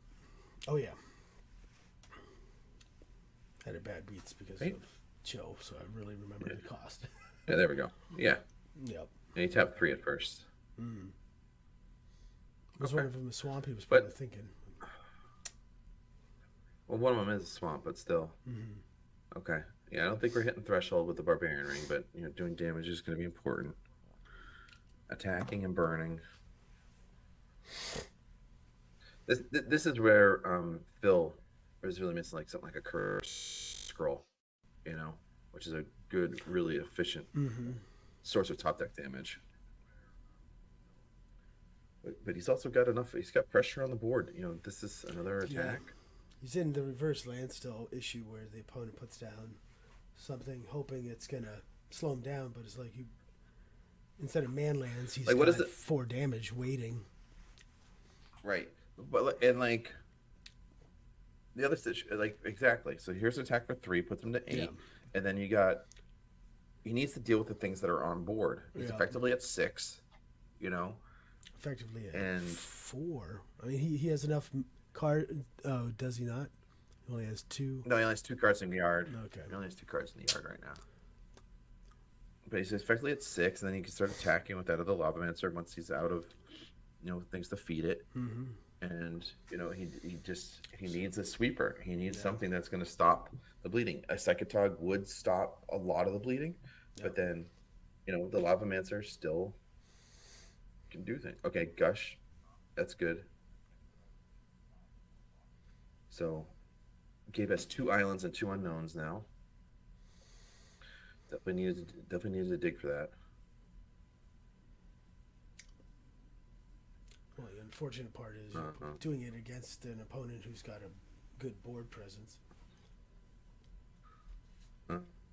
Oh yeah. Had a bad beats because Right. of chill, so I really remember the cost. Yeah, there we go. Yeah. Yep. And he tapped 3 at first. Was Okay. one of them a swamp? He was But- probably thinking. Well, one of them is a swamp, but still. Okay. Yeah, I don't think we're hitting threshold with the barbarian ring, but doing damage is going to be important. Attacking and burning. This is where Phil is really missing like something like a curse scroll, which is a good, really efficient source of top deck damage. But he's also got enough. He's got pressure on the board. This is another attack. Yeah. He's in the reverse land still issue where the opponent puts down something, hoping it's gonna slow him down, but it's like instead of man lands, he's Like, what got is it? 4 damage waiting. Right. But and like the other situation, like exactly. So here's an attack for 3, puts him to 8, Yeah. and then he needs to deal with the things that are on board. He's Yeah. effectively at 6. Effectively at And- 4. I mean, he has enough card. Oh, does he not? He only has 2. No, he only has 2 cards in the yard. Okay. He only has 2 cards in the yard right now. But he's effectively at 6, and then he can start attacking with that other Lavamancer once he's out of, things to feed it. Mm-hmm. And he needs a sweeper. He needs something that's going to stop the bleeding. A Psychatog would stop a lot of the bleeding, but then, the Lavamancer still can do things. Okay, Gush, that's good. So, Gabe has 2 islands and 2 unknowns now. Definitely needed to dig for that. Well, the unfortunate part is you're doing it against an opponent who's got a good board presence.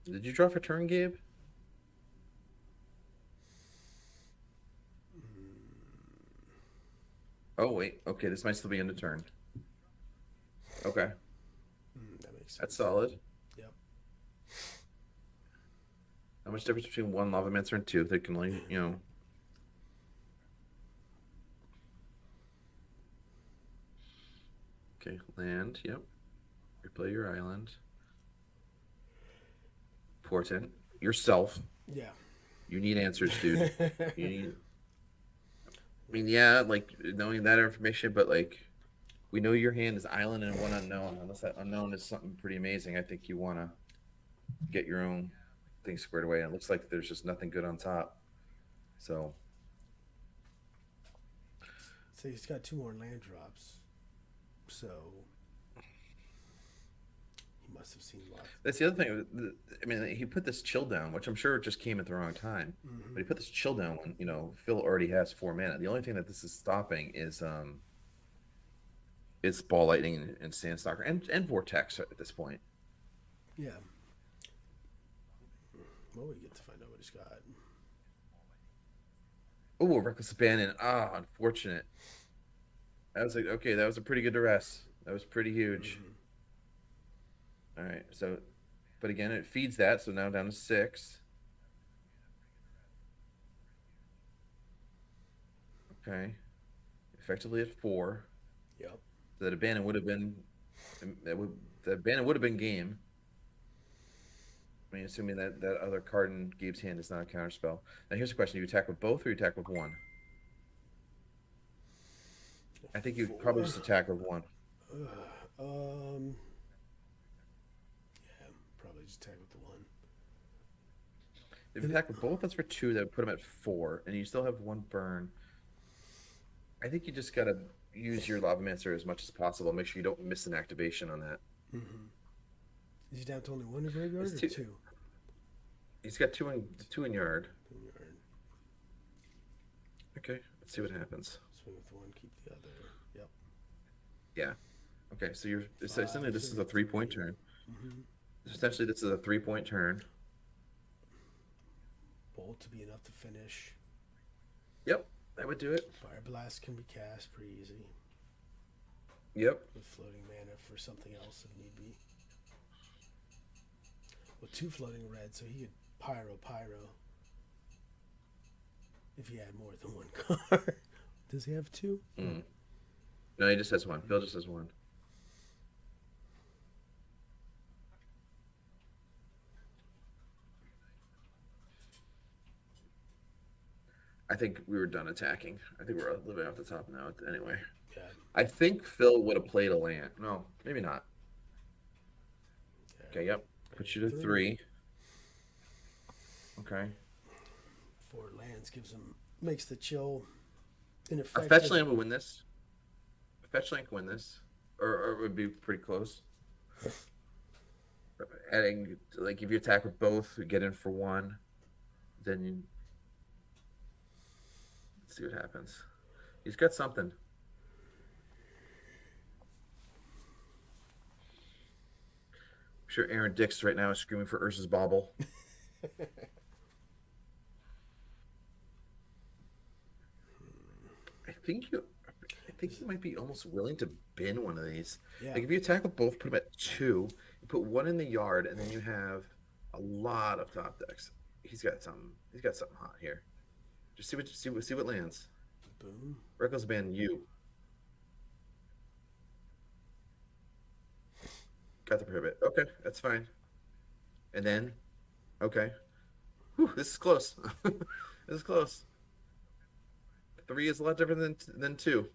Did you draw for turn, Gabe? Oh wait, okay, this might still be into turn. Okay, That makes sense. that's solid. Yep. How much difference between 1 Lavamancer and 2? They can only, Okay, land, yep. Replay your island. Portent. Yourself. Yeah. You need answers, dude. You need. I mean, yeah, like knowing that information, but like, we know your hand is island and 1 unknown. Unless that unknown is something pretty amazing, I think you want to get your own thing squared away. And it looks like there's just nothing good on top. So. So he's got 2 more land drops. So he must have seen lots. That's the other thing. I mean, he put this chill down, which I'm sure just came at the wrong time. But he put this chill down when Phil already has 4 mana. The only thing that this is stopping is ball lightning and sandstalker and vortex at this point. Yeah. Well, we get to find out what he's got. Oh, reckless abandon. Unfortunate. I was like, okay, that was a pretty good duress. That was pretty huge. All right, so, but again, it feeds that, so now down to 6. Okay, effectively at 4. Yep. That abandon would have been that would the abandon would have been game. I mean, assuming that that other card in Gabe's hand is not a counterspell. Now here's a question: do you attack with both or you attack with one? I think you'd probably Four. just attack with one. Um. Yeah, probably just tag with the one. If you attack with both, that's for two. That would put him at four, and you still have one burn. I think you just gotta use your Lavamancer as much as possible. Make sure you don't miss an activation on that. Mm-hmm. Is he down to only one in graveyard It's or two. two? He's got two in yard. In yard. Okay, let's see what happens. Swing with one, keep the other. Yep. Yeah. Okay, so you're essentially Five, this is three, a 3 point three. turn. Mm-hmm. Essentially, this is a 3 point turn. Bolt to be enough to finish. Yep, that would do it. Fire blast can be cast pretty easy Yep. with floating mana for something else if need be. With two floating red, so he could pyro. If he had more than one card. Does he have two? Mm. No, he just has one. Phil just has one. I think we were done attacking. I think we're living off the top now. Anyway, Yeah. I think Phil would have played a land. No, maybe not. Yeah. Okay, yep. Put you to three. Okay. Four lands makes the chill A ineffective. fetch land would win this. A fetch land could win this, or it would be pretty close. Adding like if you attack with both, you get in for one, then you let's see what happens. He's got something. I'm sure Aaron Dix right now is screaming for Ursa's Bauble. I think you. I think he might be almost willing to bin one of these. Yeah. Like if you attack with both, put him at two. You put one in the yard, and then you have a lot of top decks. He's got something. He's got something hot here. Just see what lands. Boom. Reckless ban you. Got the prohibit. Okay, that's fine. And then, okay. Whew, this is close. This is close. Three is a lot different than two.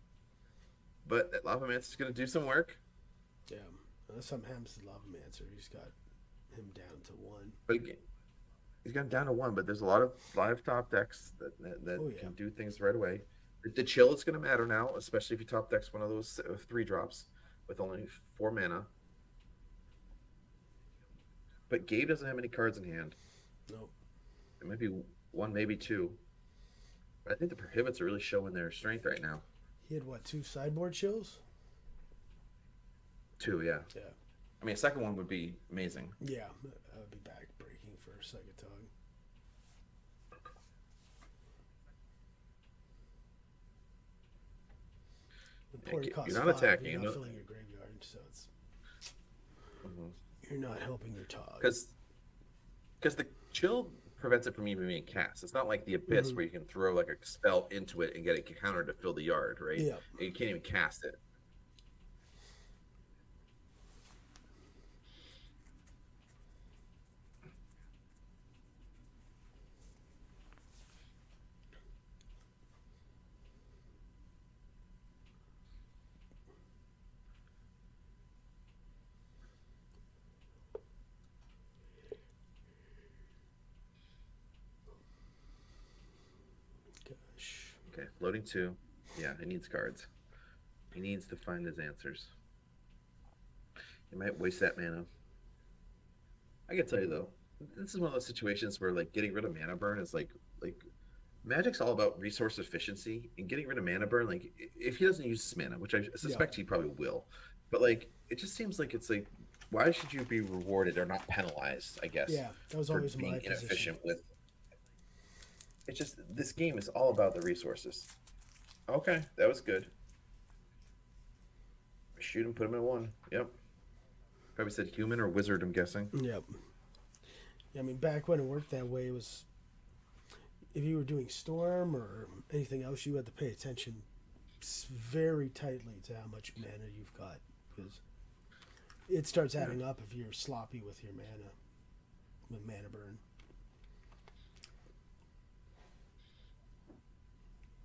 But Lava Mancer is going to do some work. Yeah. Something happens to Lavamancer. He's got him down to one. But again, he's got him down to one. But there's a lot of live top decks that Oh, yeah. can do things right away. The chill is going to matter now, especially if you top decks one of those 3 drops with only 4 mana. But Gabe doesn't have any cards in hand. Nope. It might be one, maybe two. But I think the prohibits are really showing their strength right now. He had what, 2 sideboard chills? 2, yeah. Yeah. I mean, a second one would be amazing. Yeah. That would be back breaking for Psychatog. You're not attacking. You're not filling your graveyard, so it's you're not helping your Tog. Because the chill prevents it from even being cast. It's not like the Abyss where you can throw like a spell into it and get a counter to fill the yard, right? Yeah. You can't even cast it. Gosh. Okay, loading 2. Yeah, he needs cards. He needs to find his answers. He might waste that mana. I can tell you though, this is one of those situations where like getting rid of mana burn is like Magic's all about resource efficiency, and getting rid of mana burn, like if he doesn't use his mana, which I suspect he probably will, but like it just seems like it's like why should you be rewarded or not penalized, I guess. Yeah, that was for always being my position. inefficient with it's just this game is all about the resources. Okay, that was good. Shoot him, put him at 1. Yep. Probably said human or wizard, I'm guessing. Yep. Yeah, I mean, back when it worked that way, it was if you were doing Storm or anything else, you had to pay attention very tightly to how much mana you've got, because it starts adding up if you're sloppy with your mana, with mana burn.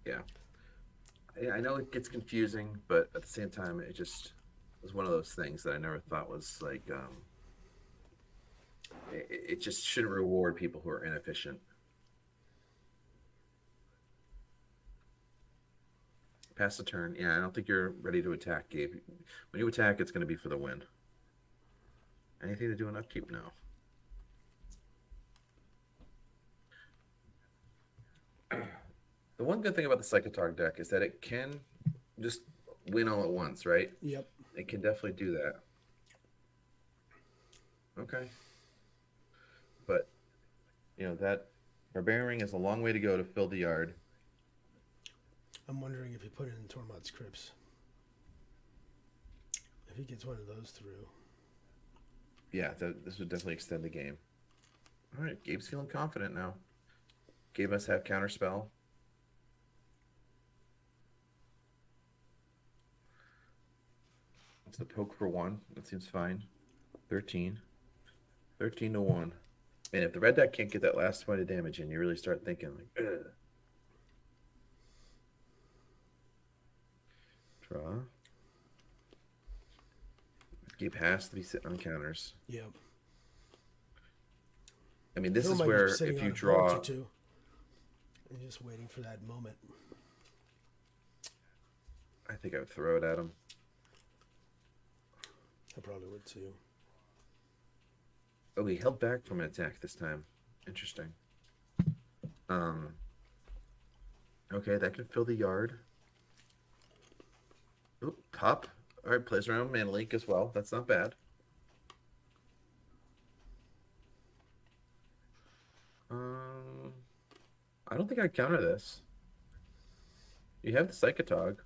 Yeah. I know it gets confusing, but at the same time, it just was one of those things that I never thought was like, it just shouldn't reward people who are inefficient. Pass the turn. Yeah, I don't think you're ready to attack, Gabe. When you attack, it's going to be for the win. Anything to do an upkeep? No. The one good thing about the Psychatog deck is that it can just win all at once, right? Yep. It can definitely do that. Okay. But, that Barbarian is a long way to go to fill the yard. I'm wondering if he put it in Tormod's Crypts. If he gets one of those through. Yeah, this would definitely extend the game. All right, Gabe's feeling confident now. Gabe must have Counterspell. It's the poke for 1. That seems fine. 13. 13 to 1. And if the red deck can't get that last point of damage in, you really start thinking, like, ugh. Draw. Gabe has to be sitting on counters. Yep. I mean, this is where if you draw... And just waiting for that moment. I think I would throw it at him. I probably would too. Oh, he held back from an attack this time. Interesting. Okay, that can fill the yard. Oop, top. All right, plays around Mana Leak as well. That's not bad. I don't think I'd counter this. You have the Psychatog.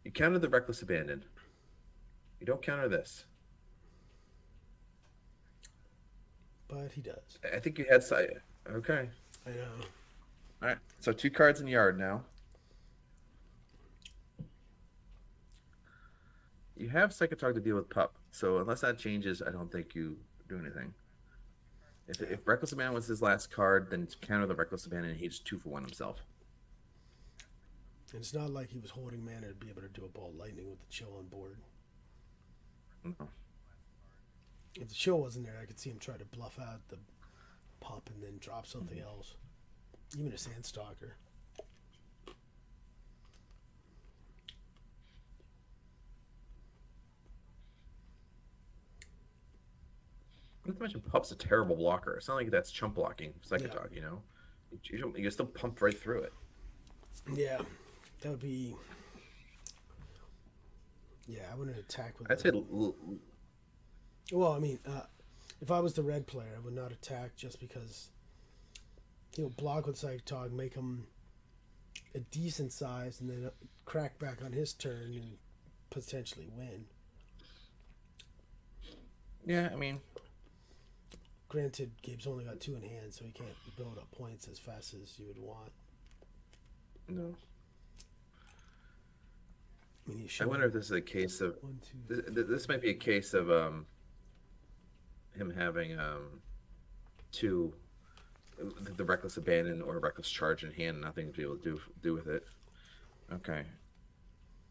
You counter the Reckless Abandon. You don't counter this. But he does. I think you had Okay. I know. All right. So 2 cards in yard now. You have Psychatog to deal with Pup. So unless that changes, I don't think you do anything. If Reckless Abandon was his last card, then counter the Reckless Abandon and he's 2 for 1 himself. And it's not like he was holding mana to be able to do a Ball Lightning with the chill on board. No. If the chill wasn't there, I could see him try to bluff out the Pup and then drop something else. Even a Sandstalker. Not to mention, Pup's a terrible blocker. It's not like that's chump blocking Psychatog, You still pump right through it. Yeah, that would be... Yeah, I wouldn't attack with... I'd say... Well, I mean, if I was the red player, I would not attack just because he'll block with Psychatog, make him a decent size, and then crack back on his turn and potentially win. Yeah, I mean... Granted, Gabe's only got 2 in hand, so he can't build up points as fast as you would want. No. I mean, I wonder if this is a case of... This might be a case of him having 2... The Reckless Abandon or Reckless Charge in hand, nothing to be able to do with it. Okay.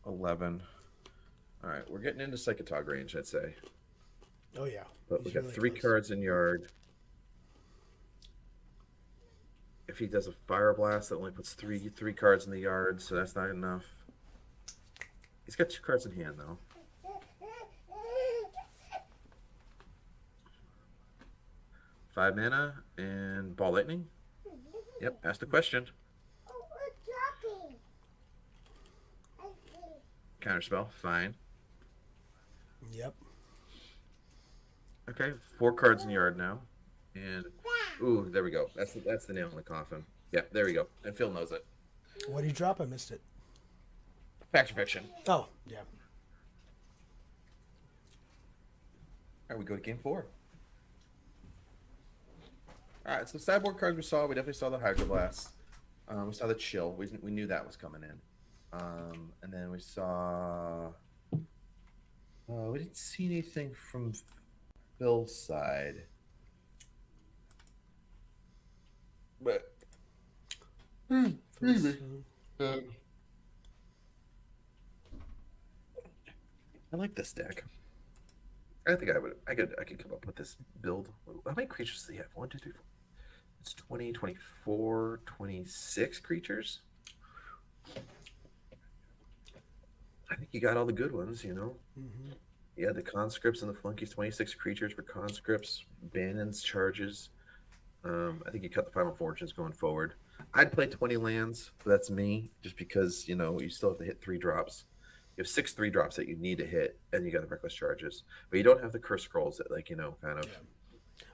11. All right, we're getting into Psychatog range, I'd say. Oh, yeah. But we got really 3 cards in yard. If he does a Fire Blast, that only puts three cards in the yard, so that's not enough. He's got 2 cards in hand, though. Five mana and Ball Lightning. Yep, ask the question. Counterspell, fine. Yep. Okay, 4 cards in yard now, and ooh, there we go. That's the nail in the coffin. Yeah, there we go. And Phil knows it. What did you drop? I missed it. Fact or fiction. Oh, yeah. All right, we go to game 4. All right, so sideboard cards we definitely saw the Hydro Blast. We saw the Chill. We knew that was coming in. And then we saw. We didn't see anything from Phil's side, but excuse me. Um, I like this deck. I think I would. I could come up with this build. How many creatures does he have? One, two, three, four. It's 20, 24, 26 creatures. I think you got all the good ones, you know. Mm-hmm. Yeah, the conscripts and the flunkies, 26 creatures for conscripts, bannons, charges. I think you cut the final fortunes going forward. I'd play 20 lands, but that's me, just because, you know, you still have to hit 3 drops. You have 6 3 drops that you need to hit, and you got the reckless charges. But you don't have the curse scrolls that, like, you know, kind of Yeah.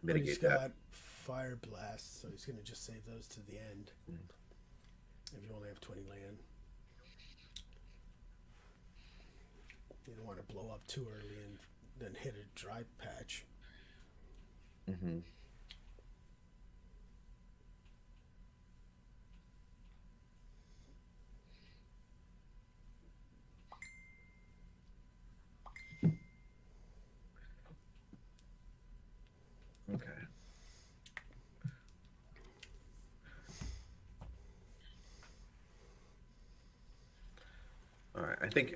But he's mitigate that. got Fire Blast, so he's going to just save those to the end Mm. if you only have 20 land. You don't want to blow up too early and then hit a dry patch. Mm-hmm. Okay. All right. I think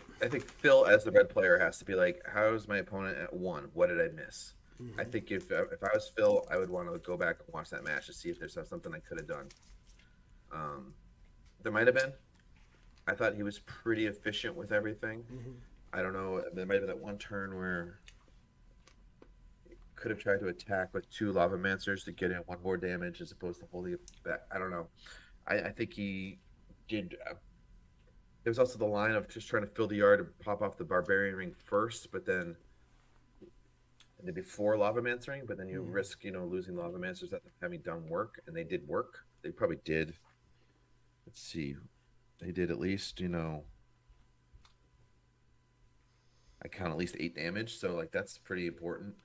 Phil as the red player has to be like, how's my opponent at 1? What did I miss? I Mm-hmm. think if I was Phil, I would want to go back and watch that match to see if there's something I could have done. Um, there might have been. I thought he was pretty efficient with everything. Mm-hmm. I don't know. There might have been that one turn where he could have tried to attack with 2 Lava Mancers to get in 1 more damage as opposed to holding it back. I don't know. I think he did. There was also the line of just trying to fill the yard and pop off the Barbarian Ring first, but then maybe 4 Lava Mancering, but then you Mm-hmm. risk, you know, losing Lava Mancers that having done work, and they did work. They probably did. Let's see. They did at least, you know, I count at least 8 damage, so like that's pretty important.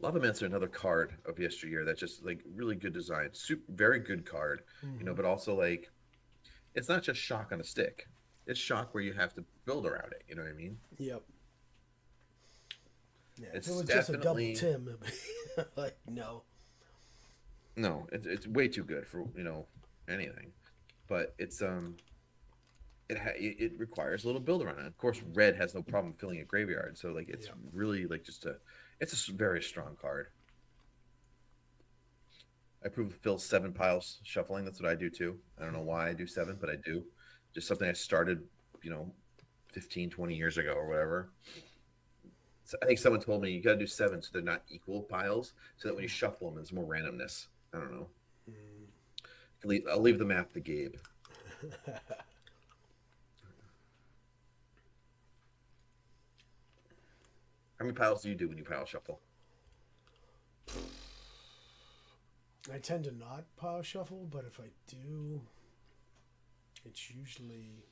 Lavamancer, another card of yesteryear that's just like really good design, super, very good card, you know, Mm-hmm. but also like it's not just shock on a stick. It's shock where you have to build around it. You know what I mean? Yep. Yeah, if it It's was just a double definitely Tim, it'd be like, no. no, it's way too good for, you know, anything. But it requires a little build around it. Of course, red has no problem filling a graveyard, so like it's Yeah. really like just a it's a very strong card. I approve of Phil's 7 piles shuffling. That's what I do too. I don't know why I do 7, but I do. Just something I started, you know, 15, 20 years ago or whatever. So I think someone told me you got to do 7 so they're not equal piles, so that when you shuffle them, there's more randomness. I don't know. Mm. I'll leave the math to Gabe. How many piles do you do when you pile shuffle? I tend to not power shuffle, but if I do, it's usually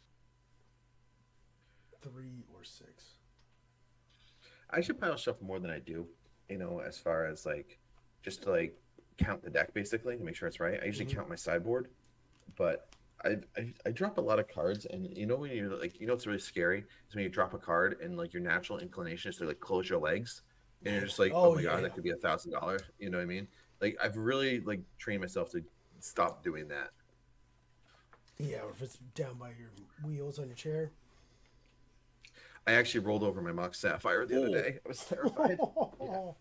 3 or 6. I should pile shuffle more than I do, you know, as far as like just to like count the deck basically to make sure it's right. I usually Mm-hmm. count my sideboard, but I drop a lot of cards, and you know when you're like, you know, it's really scary is when you drop a card and like your natural inclination is to like close your legs, and you're just like, oh Oh my god, yeah, that could be $1,000. You know what I mean? Like I've really like trained myself to stop doing that. yeah. Or if it's down by your wheels on your chair. I actually rolled over my Mox Sapphire the other Oh. day. I was terrified. Yeah,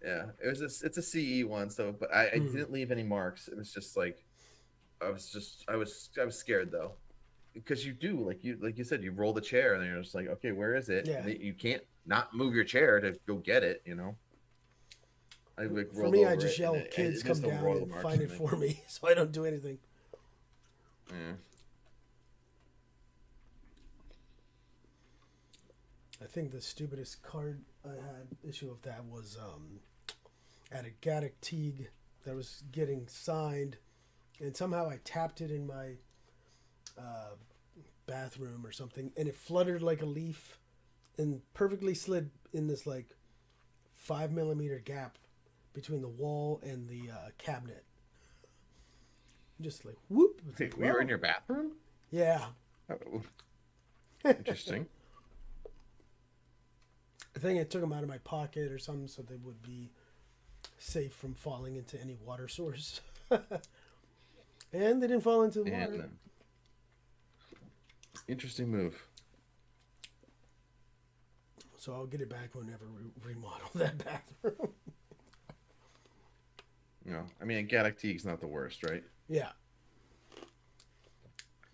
yeah. It's a CE one, so but I Hmm. didn't leave any marks. It was just like I was scared though, because you do like you said, you roll the chair and you're just like, okay, where is it? Yeah. And you can't not move your chair to go get it. You know, I like For rolled me, I over just it, and yell, "Kids, there's come no down royal and marks find or it anything. for me," so I don't do anything. Yeah. I think the stupidest card I had issue of that was at a Gaddock Teague that was getting signed, and somehow I tapped it in my uh, bathroom or something, and it fluttered like a leaf and perfectly slid in this like 5 millimeter gap between the wall and the cabinet. Just like whoop. It's like, We were in whoa. your bathroom? Yeah. Oh, interesting. I think I took them out of my pocket or something so they would be safe from falling into any water source. And they didn't fall into the water. And interesting move. So I'll get it back whenever we remodel that bathroom. I mean, a Galactique's not the worst, right? Yeah.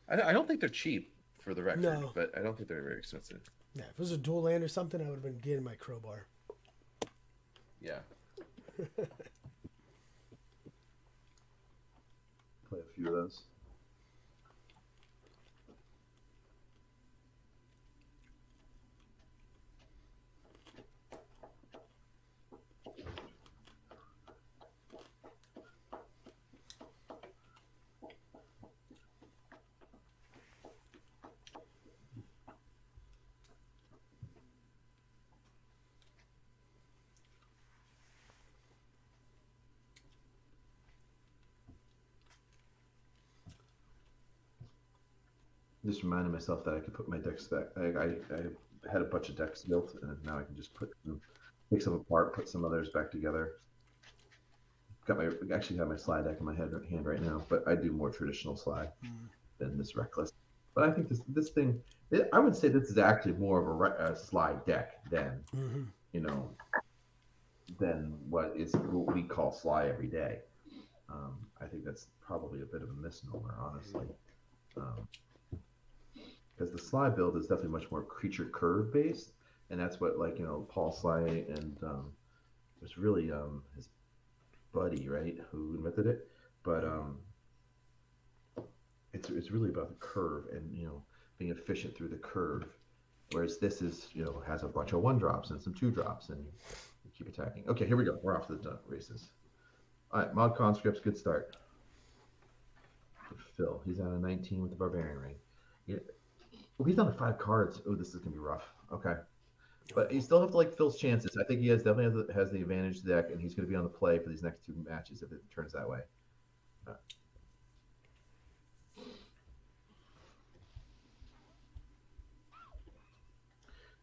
I don't think they're cheap for the record, No. but I don't think they're very expensive. Yeah, if it was a dual land or something, I would have been getting my crowbar. Yeah. Play a few of those. Just reminded myself that I could put my decks back. I had a bunch of decks built, and now I can just take some apart, put some others back together. Actually have my slide deck in my hand right now, but I do more traditional slide than this reckless. But I think this thing, I would say this is actually more of a slide deck than than what we call slide every day. I think that's probably a bit of a misnomer, honestly. Because the Sly build is definitely much more creature curve based, and that's what Paul Sly and it was really his buddy, right, who invented it. But it's really about the curve and being efficient through the curve, whereas this is has a bunch of 1-drops and some 2-drops, and you keep attacking. Okay, here we go. We're off to the races. All right, mod conscripts, good start. Phil, he's on a 19 with the barbarian ring. Yeah. Oh, he's down to 5 cards. Oh, this is gonna be rough. Okay, but you still have to like Phil's chances. I think he definitely has the advantage deck, and he's gonna be on the play for these next 2 matches if it turns that way.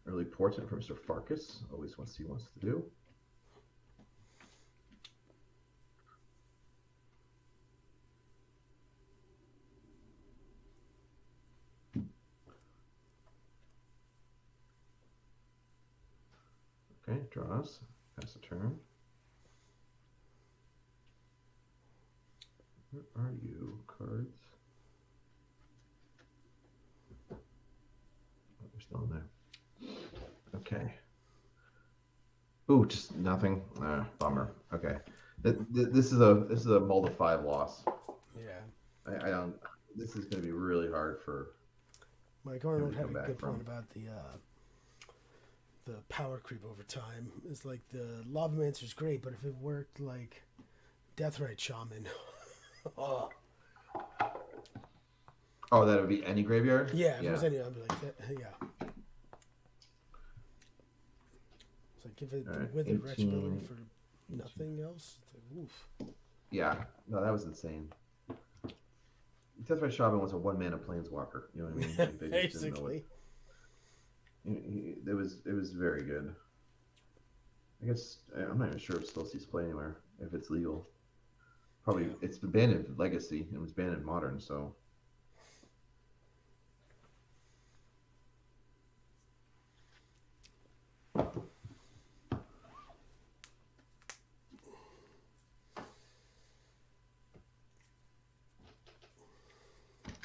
Early portrait from Mr. Farkas. Always wants to do. Okay, draws. Pass the turn. Where are you? Cards. Oh, we're still in there. Okay. Ooh, just nothing. Bummer. Okay. This is a mull to 5 loss. Yeah. I don't. This is going to be really hard for. Mike Arnold had come a back good from. point about the power creep over time. It's like the Lavamancer's great, but if it worked like Deathrite Shaman, Oh, that would be any graveyard? yeah, if it was any, I'd be like, yeah. It's like give it Right, with 18. retchability for nothing else. It's like, oof. Yeah. No, that was insane. Deathrite Shaman was a 1-mana planeswalker. You know what I mean? Like, they just didn't know Basically. it was very good. I guess I'm not even sure if still sees play anywhere if it's legal. Probably Yeah. It's been banned in Legacy. It was banned in Modern, so.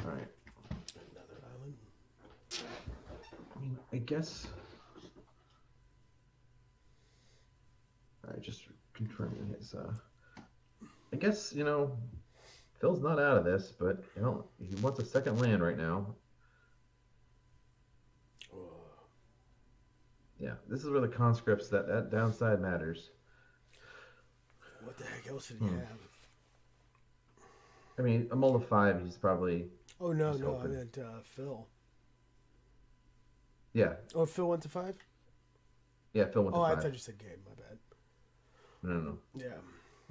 All right. Another island. I mean, I guess. All right, just confirming his. I guess Phil's not out of this, but he wants a second land right now. Yeah, this is where the conscripts that downside matters. What the heck else did he have? I mean, a mull of 5, he's probably. Oh no, Just I hoping. meant Phil. Yeah, Oh, Phil went to 5. yeah, Phil went to Oh, 5. I thought you said Gabe. My bad. No. Yeah.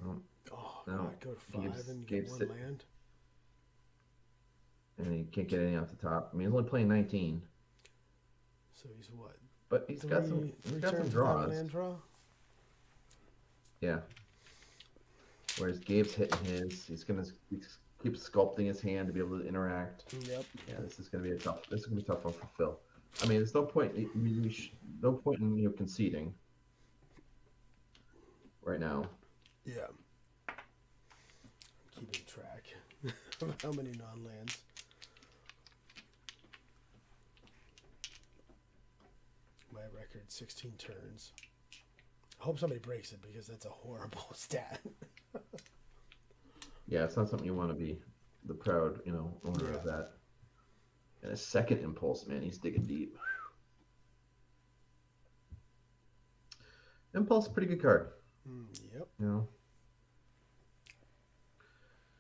No. Oh, No. God, go to 5 and you get Gabe's one sitting, land. and he can't get anything off the top. I mean, he's only playing 19, So he's what? but he's got some. He's Three got some turns without draws. land draw? Yeah. Whereas Gabe's hitting his. He's gonna keep sculpting his hand to be able to interact. Yep. Yeah, this is gonna be a tough. This is gonna be a tough one for Phil. I mean, there's no point. No point in conceding right now. Yeah. Keeping track of how many non-lands. My record, 16 turns. I hope somebody breaks it because that's a horrible stat. Yeah, it's not something you want to be the proud, owner of that. And a second impulse, man, he's digging deep. Impulse, pretty good card. Yep.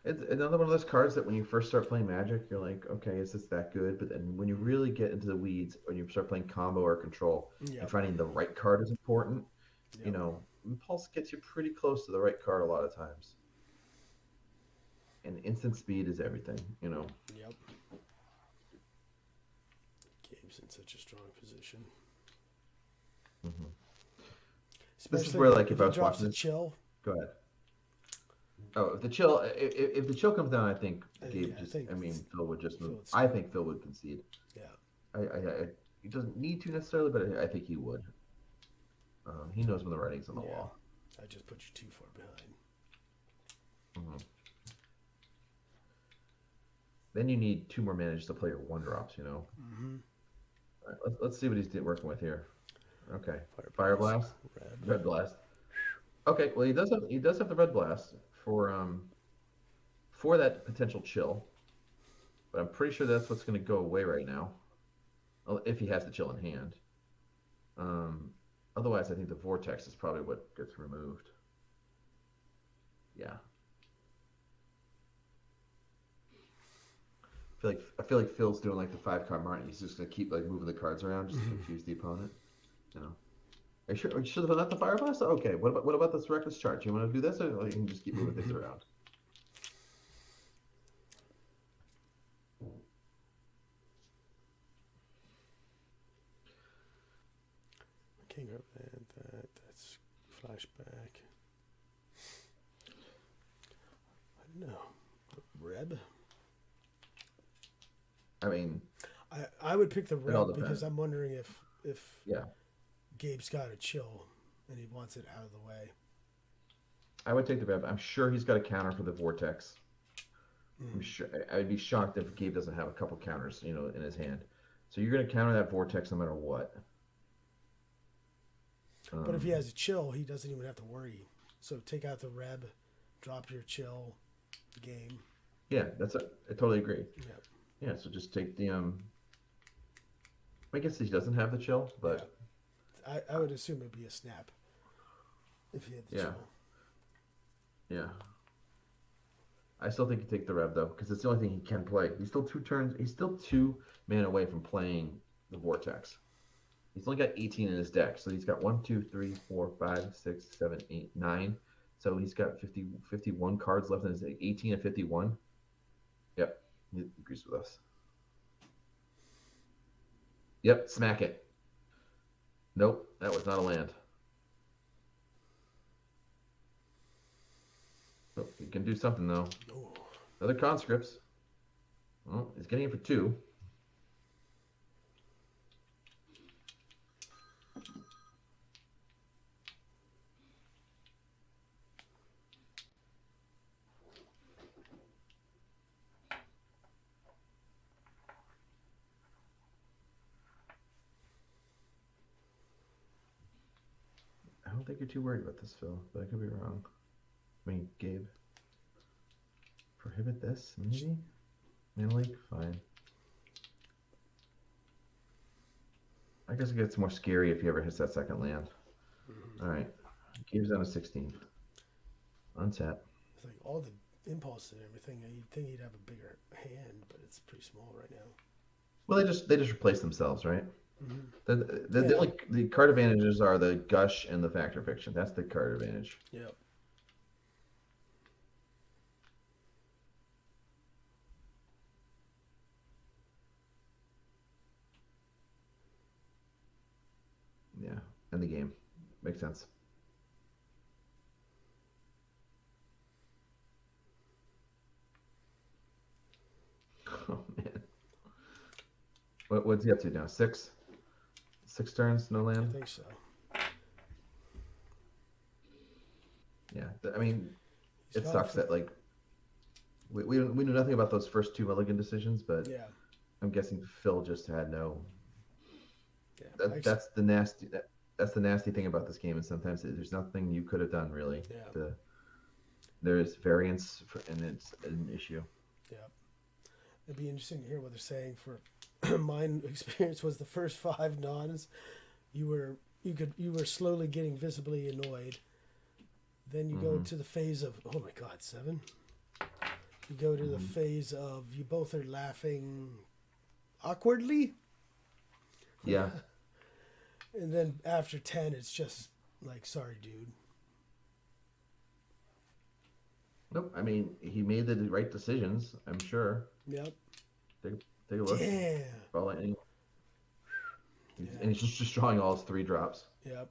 It's another one of those cards that when you first start playing Magic, you're like, okay, is this that good? But then when you really get into the weeds, when you start playing combo or control, and finding the right card is important, Impulse gets you pretty close to the right card a lot of times. And instant speed is everything, Yep. Gabe's in such a strong position. Mm-hmm. This is where, like, if I was drops watching this, chill. Go ahead. Oh, if the chill comes down, I think Gabe Phil would just move. I think Phil would concede. Yeah. He doesn't need to necessarily, but I think he would. He knows when the writing's on the wall. I just put you too far behind. Mm-hmm. Then you need 2 more mana just to play your 1-drops, Mm-hmm. All right, let's see what he's working with here. Okay, Fire Blast, Red Blast. Okay, well he does have the Red Blast for that potential chill, but I'm pretty sure that's what's going to go away right now, if he has the chill in hand. Otherwise, I think the Vortex is probably what gets removed. Yeah. I feel like Phil's doing like the 5-card Martin. He's just gonna keep like moving the cards around just to confuse the opponent. Are you sure they're not the Fire Blast? Okay. What about this Reckless Charge? You want to do this, or you can just keep moving things around? King of that's flashback. I don't know. Reb? I mean, I would pick the Reb because I'm wondering if Gabe's got a chill and he wants it out of the way. I would take the Reb. I'm sure he's got a counter for the Vortex. I'm sure. I'd be shocked if Gabe doesn't have a couple counters, in his hand. So you're going to counter that Vortex no matter what. But if he has a chill, he doesn't even have to worry. So take out the Reb, drop your chill, game. Yeah, I totally agree. Yeah. Yeah, so just take the I guess he doesn't have the chill, but I would assume it'd be a snap if he had the chill. Yeah. I still think you take the Reb though, because it's the only thing he can play. He's still 2 turns. He's still 2 mana away from playing the Vortex. He's only got 18 in his deck, so he's got 1, 2, 3, 4, 5, 6, 7, 8, 9. So he's got 51 cards left in his deck. 18 and 51. Yep, he agrees with us. Yep, smack it. Nope, that was not a land. Oh, he can do something though. Another conscripts. Well, he's getting it for 2. I don't think you're too worried about this, Phil, but I could be wrong. I mean, Gabe. Prohibit this, maybe? Mana Leak? Fine. I guess it gets more scary if he ever hits that second land. Alright. Gabe's down to 16. Untap. It's like all the impulse and everything, you'd think he'd have a bigger hand, but it's pretty small right now. Well, they just replace themselves, right? The only the card advantages are the gush and the factor fiction. That's the card advantage. Yep. Yeah, and the game makes sense. Oh man, what's he up to now? Six turns, no I land. think so. Yeah, I mean, He's it gone sucks for- that like we knew nothing about those first two Mulligan decisions, but Yeah. I'm guessing Phil just had no. Yeah. That's the nasty thing about this game, and sometimes there's nothing you could have done really. Yeah. There's variance and it's an issue. Yeah. It'd be interesting to hear what they're saying. For mine experience was the first 5 nons, you were slowly getting visibly annoyed. Then you go to the phase of, oh my God, 7. You go to the phase of you both are laughing awkwardly. Yeah. And then after 10, it's just like, sorry, dude. Nope. I mean, he made the right decisions. I'm sure. Yep. Take a look. Yeah. And he's just drawing all his 3 drops. Yep.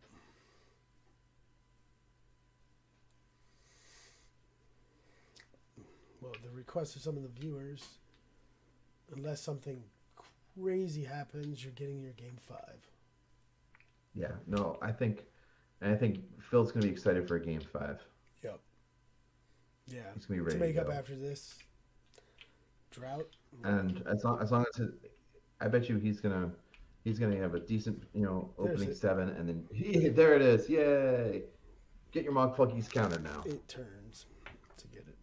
Well, the request of some of the viewers, unless something crazy happens, you're getting your game 5. Yeah. No, I think Phil's gonna be excited for a game 5. Yep. Yeah. He's gonna be ready to make to up go. after this drought. And as long as I bet you he's gonna have a decent opening 7, and then there it is, yay! Get your Mog Flunkies counter now. 8 turns to get it.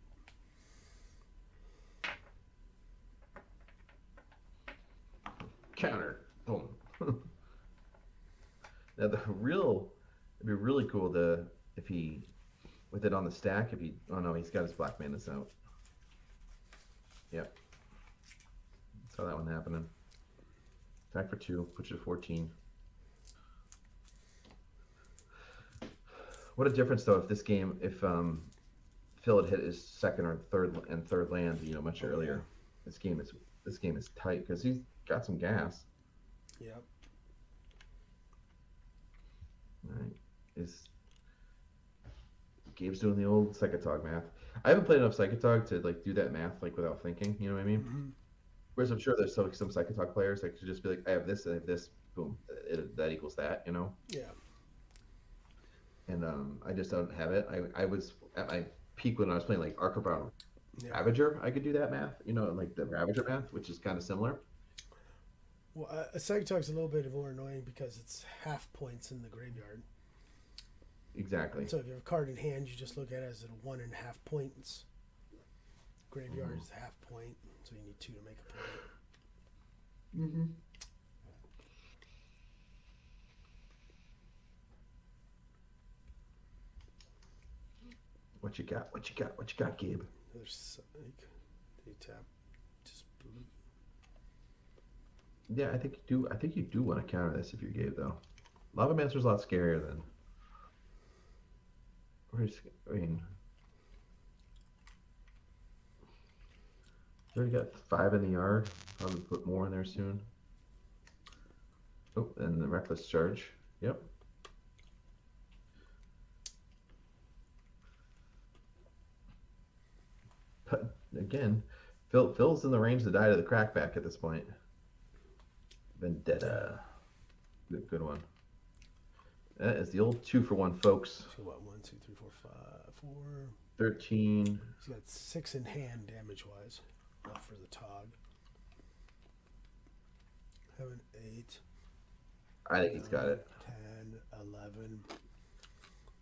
Counter. Boom. Now it'd be really cool if he, with it on the stack, oh no, he's got his Black Madness out. Yep. Saw that one happening. Attack for 2, put you to 14. What a difference though if Phil had hit his second or third land, much earlier. Yeah. This game is tight because he's got some gas. Yep. All right. Gabe's doing the old Psychatog math. I haven't played enough Psychatog to do that math without thinking. You know what I mean? Mm-hmm. Whereas I'm sure there's some Psychatog players that could just be like, I have this, I have this, boom, that equals that. Yeah. And I just don't have it. I was at my peak when I was playing Archibald Yeah. Ravager. I could do that math. The Ravager math, which is kind of similar. Well, a Psychatog's a little bit more annoying because it's half points in the graveyard. Exactly. So if you have a card in hand, you just look at it as 1.5 points. Graveyard is half point, so you need 2 to make a point. Mm-hmm. What you got? What you got, Gabe? Another psych. They tap. Just blue. Yeah, I think you do want to counter this if you're Gabe, though. Lava Master's a lot scarier than. I mean, you already got 5 in the yard. Probably put more in there soon. Oh, and the Reckless Charge. Yep. But again, Phil's in the range to die to the crackback at this point. Vendetta. Good one. That is the old 2-for-1, folks. So what? 1, 2, 3, 4, 5, 4. 13. He's got 6 in hand damage wise. Not for the Tog. 7, 8. I think he's got it. 10, 11.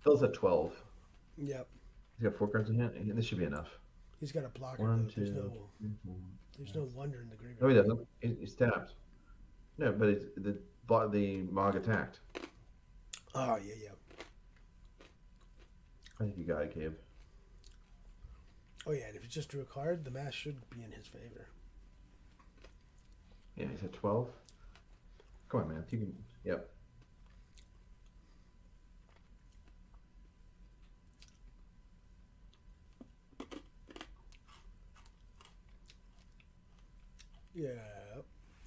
Phil's at 12. Yep. He's got 4 cards in hand. This should be enough. He's got a blocker. 1, Though. 2. There's no wonder in the graveyard. No, he doesn't. He's tapped. No, but the Mog attacked. Oh, yeah. I think you got it, Gabe. Oh, yeah, and if he just drew a card, the math should be in his favor. Yeah, he's at 12. Come on, man. You can. Yep. Yeah.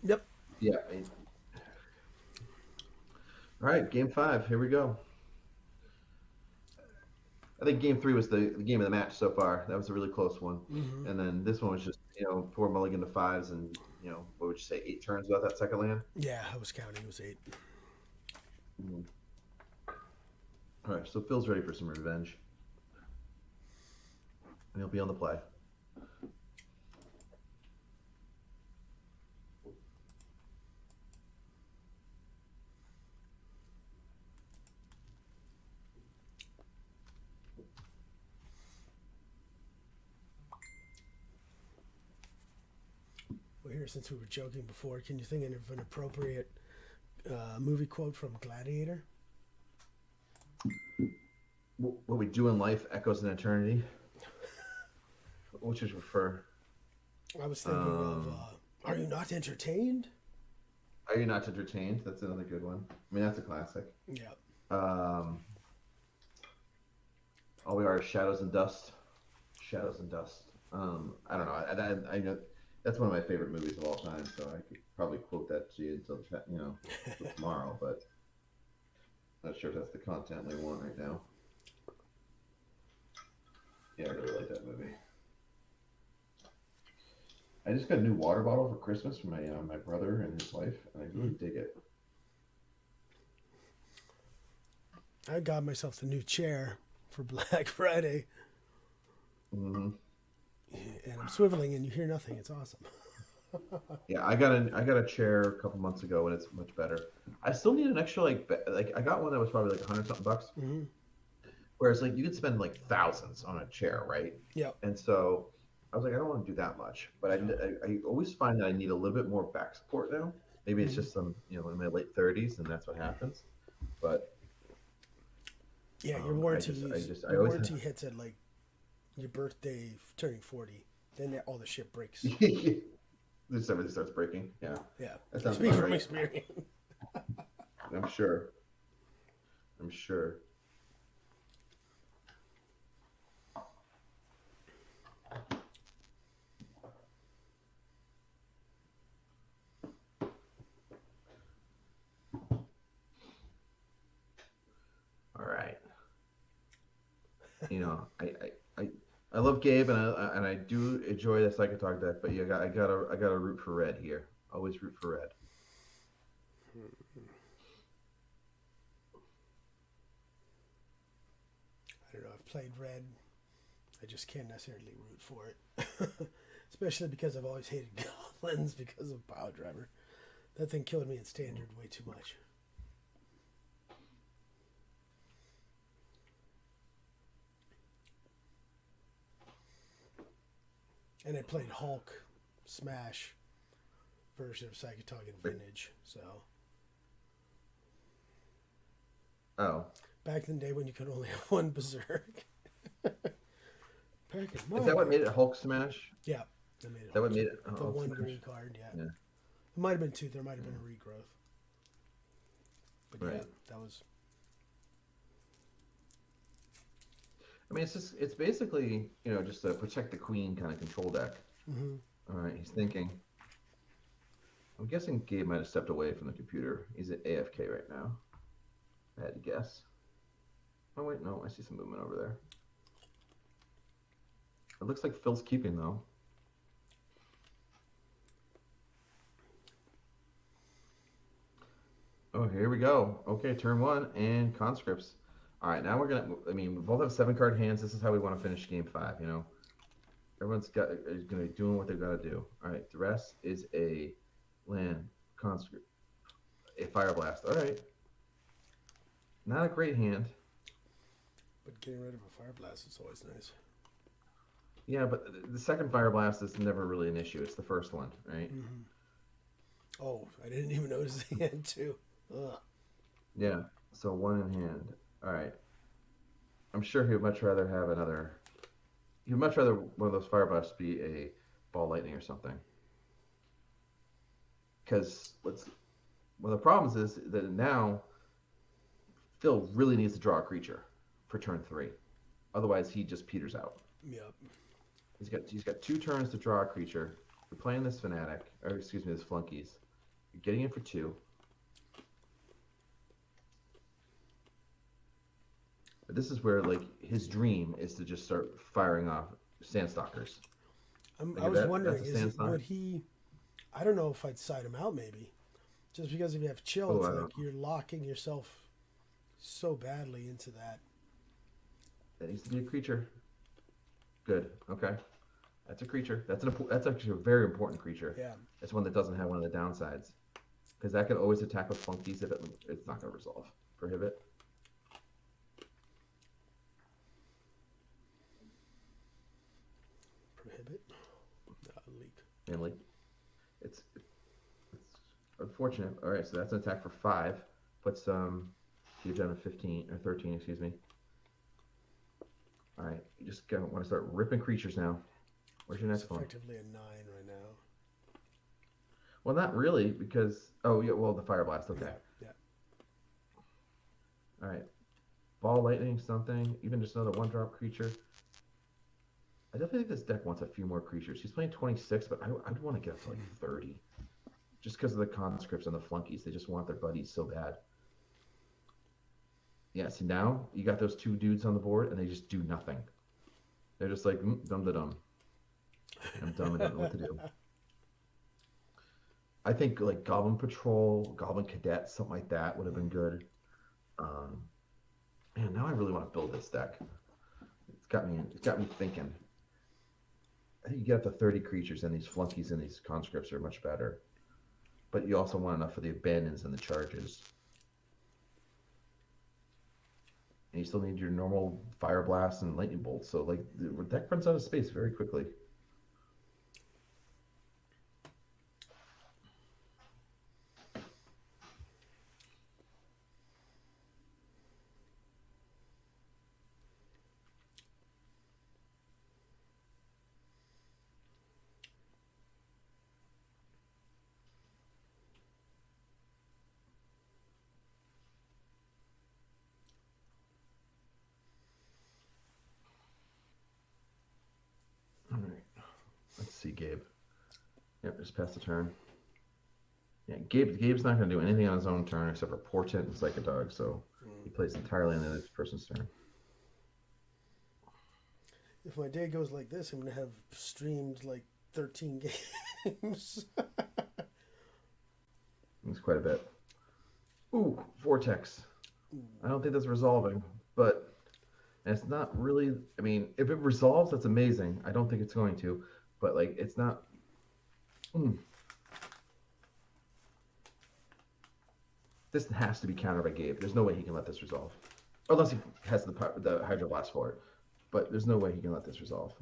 Yep. Yeah. All right, game 5. Here we go. I think game 3 was the game of the match so far. That was a really close one. Mm-hmm. And then this one was just, 4 mulligan to 5s and, what would you say, 8 turns without that second land? Yeah, I was counting. It was 8. Mm. All right, so Phil's ready for some revenge. And he'll be on the play. Well, here, since we were joking before, can you think of an appropriate movie quote from Gladiator? What we do in life echoes in eternity. Which would you prefer? I was thinking of Are You Not Entertained? Are You Not Entertained? That's another good one. I mean, that's a classic. Yeah. All we are is shadows and dust. Shadows and dust. I don't know. I know that's one of my favorite movies of all time. So I could probably quote that to you until till tomorrow. But not sure if that's the content we want right now. Yeah, I really like that movie. I just got a new water bottle for Christmas from my brother and his wife, and I really dig it. I got myself the new chair for Black Friday. Mm-hmm. And I'm swiveling and you hear nothing. It's awesome. Yeah, I got a chair a couple months ago, and it's much better. I still need an extra like I got one that was probably like $100 something bucks. Mm-hmm. Whereas like you could spend like thousands on a chair, right? Yeah. And so I was like, I don't want to do that much, but I always find that I need a little bit more back support now. Maybe it's just some in my late 30s, and that's what happens. But yeah, your warranty I always warranty hits at like your birthday turning 40. Then all the shit breaks. Just everything starts breaking. Yeah. Yeah. That sounds Speak about from right. experience. I'm sure. All right. I love Gabe and I do enjoy the Psychatog deck, but I gotta root for red here. Always root for red. I don't know. I've played red. I just can't necessarily root for it. Especially because I've always hated goblins because of Power Driver. That thing killed me in standard way too much. And I played Hulk Smash version of Psychatog and Vintage, so. Oh. Back in the day when you could only have one Berserk. Is that what made it Hulk Smash? Yeah. That made it That what made it the Hulk one Smash? green card, yeah. Yeah. It might have been 2. There might have been a regrowth. But Right. yeah, that was. I mean, it's basically just a protect the queen kind of control deck. Mm-hmm. All right, he's thinking. I'm guessing Gabe might have stepped away from the computer. He's at AFK right now. I had to guess. Oh wait, no, I see some movement over there. It looks like Phil's keeping though. Oh, here we go. Okay, turn 1 and conscripts. All right, now we both have 7-card hands. This is how we want to finish game 5, Everyone's is going to be doing what they've got to do. All right, the rest is a land conscript, a fire blast. All right. Not a great hand. But getting rid of a Fire Blast is always nice. Yeah, but the second fire blast is never really an issue. It's the first one, right? Mm-hmm. Oh, I didn't even notice the hand too. Ugh. Yeah, so 1 in hand. All right. I'm sure he would much rather have another. He would much rather one of those fire blasts be a ball lightning or something. Because Well, the problem is that now Phil really needs to draw a creature for turn 3. Otherwise, he just peters out. Yep. He's got 2 turns to draw a creature. You're playing this fanatic, or excuse me, this flunkies. You're getting it for 2. But this is where like his dream is to just start firing off Sandstalkers. I was wondering, Sandstalker? would he? I don't know if I'd side him out maybe, just because if you have chill, it's like you're locking yourself so badly into that. That needs to be a creature. Good. Okay. That's a creature. That's actually a very important creature. Yeah. It's one that doesn't have one of the downsides. Because that can always attack with flunkies if it's not going to resolve. Prohibit. Prohibit. Leak. And leak. It's unfortunate. All right, so that's an attack for 5. Puts you're down to 15 or 13, excuse me. All right, you just want to start ripping creatures now. Where's your next one? Effectively a 9 right now. Well, not really, because the fire blast. Okay. Yeah. All right. Ball lightning, something, even just another 1-drop creature. I definitely think this deck wants a few more creatures. He's playing 26, but I'd want to get up to like 30. Just because of the conscripts and the flunkies. They just want their buddies so bad. Yeah, see now you got those 2 dudes on the board and they just do nothing. They're just like, dumb to dumb. I'm dumb, I don't know what to do. I think like Goblin Patrol, Goblin Cadet, something like that would have been good. Man, now I really want to build this deck. It's got me thinking. I think you get up to 30 creatures, and these flunkies and these conscripts are much better. But you also want enough for the abandons and the charges. And you still need your normal fire blast and lightning bolts. So like the deck runs out of space very quickly. All right. Let's see, Gabe. Yep, just pass the turn. Yeah, Gabe's not going to do anything on his own turn except for Portent and Psychatog, so he plays entirely on the other person's turn. If my day goes like this, I'm going to have streamed like 13 games. It's quite a bit. Ooh, Vortex. I don't think that's resolving, but it's not really. I mean, if it resolves, that's amazing. I don't think it's going to, but like, it's not. This has to be countered by Gabe. There's no way he can let this resolve, unless he has the Hydro Blast for it. But there's no way he can let this resolve.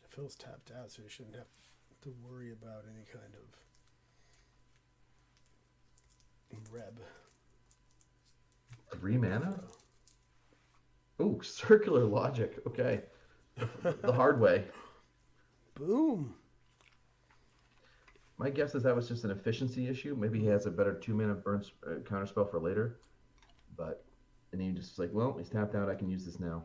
Phil's tapped out, so you shouldn't have to worry about any kind of reb. 3 mana? Ooh, circular logic. Okay. The hard way. Boom. My guess is that was just an efficiency issue. Maybe he has a better 2-mana burn counterspell for later. And he just like, well, he's tapped out. I can use this now.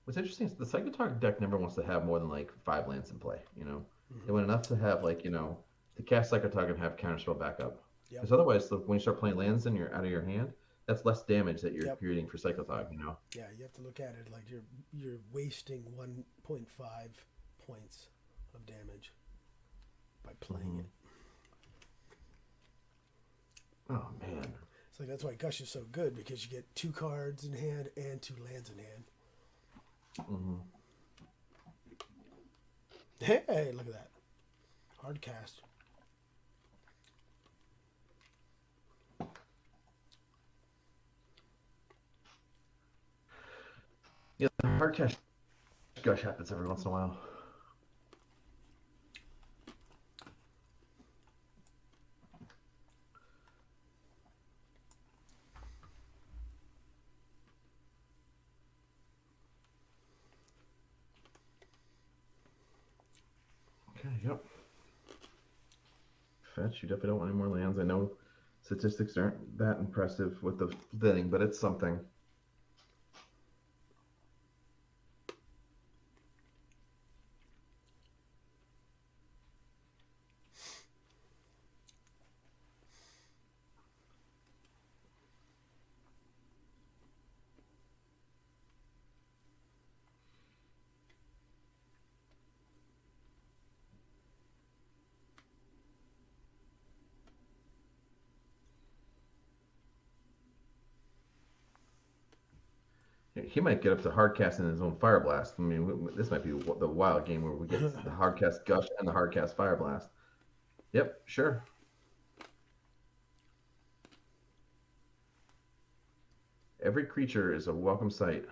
What's interesting is the Psychatog deck never wants to have more than like 5 lands in play. They want enough to have like to cast Psychatog and have counterspell backup. Because otherwise, when you start playing lands and you're out of your hand, that's less damage that you're creating for Psychatog. Yeah, you have to look at it like you're wasting 1.5 points of damage by playing it. Oh man! It's like that's why Gush is so good, because you get 2 cards in hand and 2 lands in hand. Hey, look at that. Hard cast. Yeah, the hard cast gush happens every once in a while. Okay, yep. Fetch, you definitely don't want any more lands. I know statistics aren't that impressive with the thinning, but it's something. He might get up to hardcasting his own Fire Blast. I mean, this might be the wild game where we get the hardcast Gush and the hardcast Fire Blast. Yep, sure. Every creature is a welcome sight.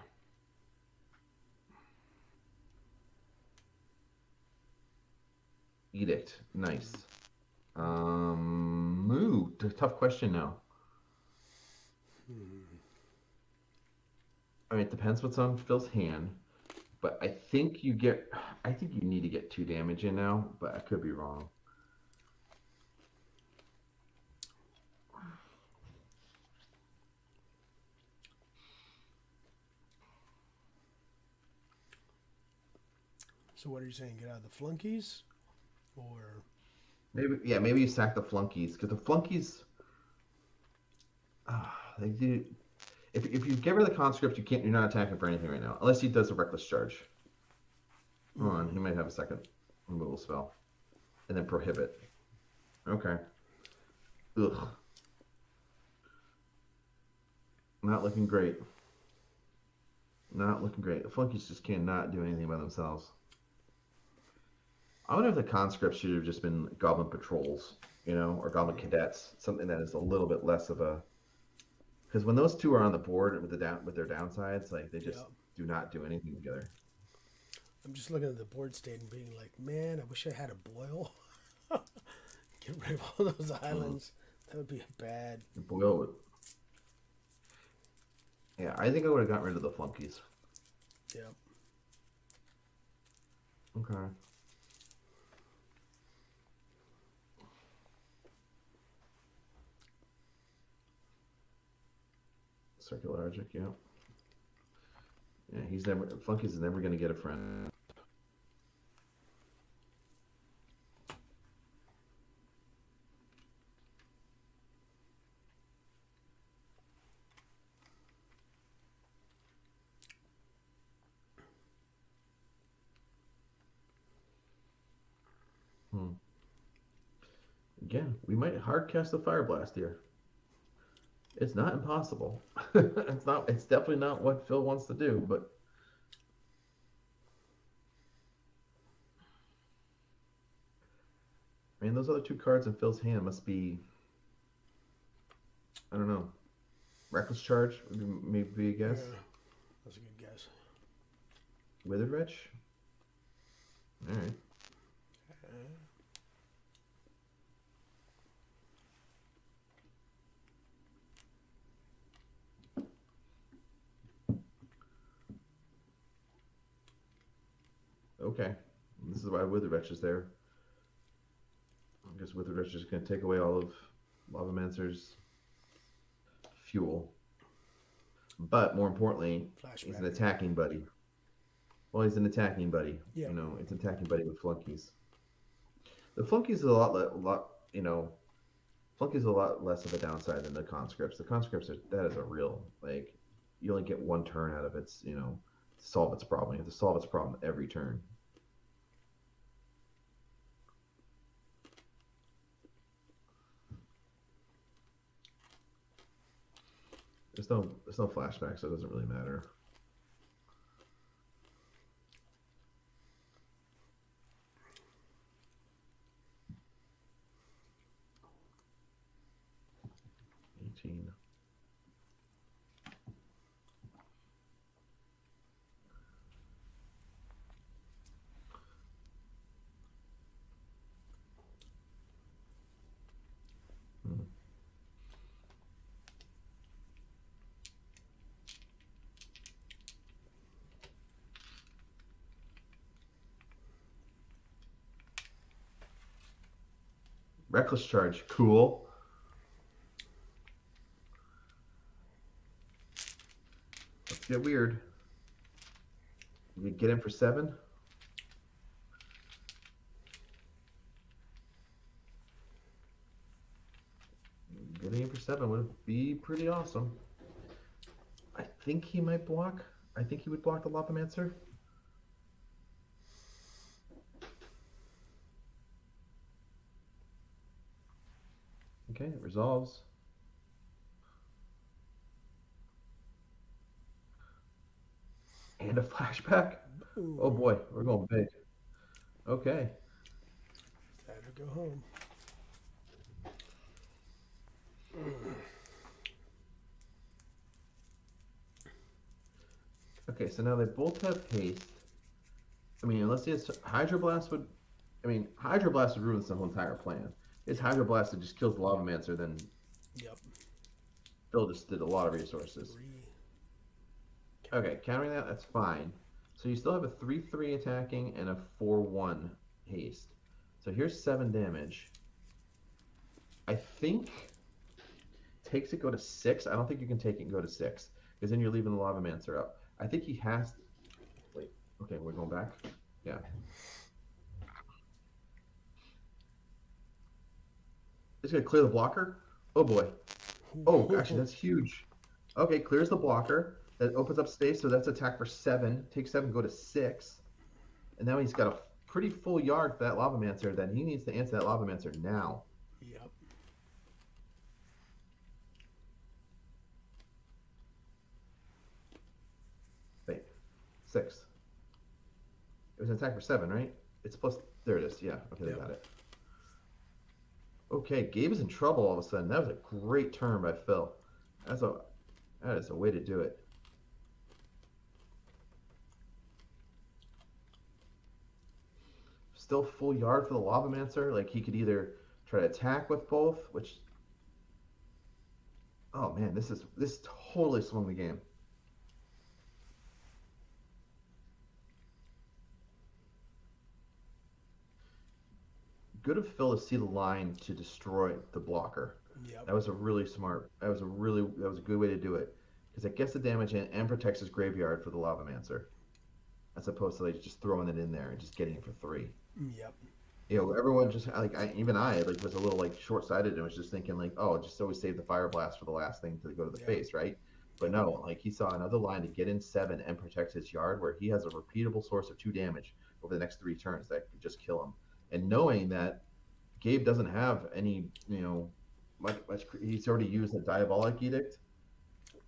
Edict, nice. Ooh, tough question now. I mean, it depends what's on Phil's hand, but I think you need to get 2 damage in now, but I could be wrong. So what are you saying? Get out of the flunkies, or Maybe you sack the flunkies because the flunkies, they do. If you get rid of the conscript, you're not attacking for anything right now, unless he does a reckless charge. Hold on, he might have a second removal spell, and then prohibit. Okay. Ugh. Not looking great. Not looking great. The flunkies just cannot do anything by themselves. I wonder if the conscripts should have just been goblin patrols, or goblin cadets, something that is a little bit less of a. Because when those two are on the board with their downsides, like they just do not do anything together. I'm just looking at the board state and being like, man, I wish I had a boil. Get rid of all those islands. That would be a bad. Boil would. Yeah, I think I would have gotten rid of the flunkies. Yep. Okay. Circular Argic, yeah. Yeah, Flunkies is never going to get a friend. Again, we might hardcast the Fire Blast here. It's not impossible. It's definitely not what Phil wants to do, but I mean, those other 2 cards in Phil's hand must be, I don't know, Reckless Charge would maybe a guess. Yeah, that's a good guess. Withered Wretch? All right. Okay. This is why Withered Wretch is there. I guess Withered Wretch is going to take away all of Lavamancer's fuel. But more importantly, he's an attacking buddy. Well, he's an attacking buddy. Yeah. It's an attacking buddy with flunkies. The flunkies is a lot flunkies is a lot less of a downside than the conscripts. The conscripts that is a real, like, you only get 1 turn out of its, to solve its problem. You have to solve its problem every turn. There's no flashback, so it doesn't really matter. Reckless charge. Cool. Let's get weird. You get in for 7. Getting in for 7 would be pretty awesome. I think he might block. I think he would block the Lavamancer. Okay, it resolves. And a flashback. Ooh. Oh boy, we're going big. Okay. Time to go home. Okay, so now they both have haste. I mean, unless he has Hydroblast would. I mean, Hydroblast would ruin the whole entire plan. His Hydroblast that just kills the Lavamancer, then Yep. Phil just did a lot of resources. 3. Okay, countering that, that's fine. So you still have a 3/3 attacking and a 4/1 haste. So here's 7 damage. I think takes it go to 6. I don't think you can take it and go to 6 because then you're leaving the Lavamancer up. I think he has. Wait. Okay, we're going back. Yeah. It's gonna clear the blocker. Oh boy. Oh, actually, that's huge. Okay, clears the blocker. That opens up space, so that's attack for 7. Take 7, go to 6. And now he's got a pretty full yard for that Lavamancer. Then he needs to answer that Lavamancer now. Yep. Wait, 6. It was an attack for 7, right? It's plus. There it is. Yeah. Okay, they Yep. got it. Okay, Gabe is in trouble all of a sudden. That was a great turn by Phil. That is a way to do it. Still full yard for the Lavamancer. Like he could either try to attack with both, which. Oh man, this totally swung the game. Good of Phil to see the line to destroy the blocker. Yep. That was a really smart. That was a good way to do it because it gets the damage in and protects his graveyard for the Lavamancer, as opposed to like just throwing it in there and just getting it for 3. Yep. You know, everyone just like even I like was a little like short-sighted and was just thinking like, oh, just always save the Fire Blast for the last thing to go to the face, right? But no, like he saw another line to get in 7 and protect his yard where he has a repeatable source of 2 damage over the next 3 turns that could just kill him. And knowing that Gabe doesn't have any, much he's already used a Diabolic Edict,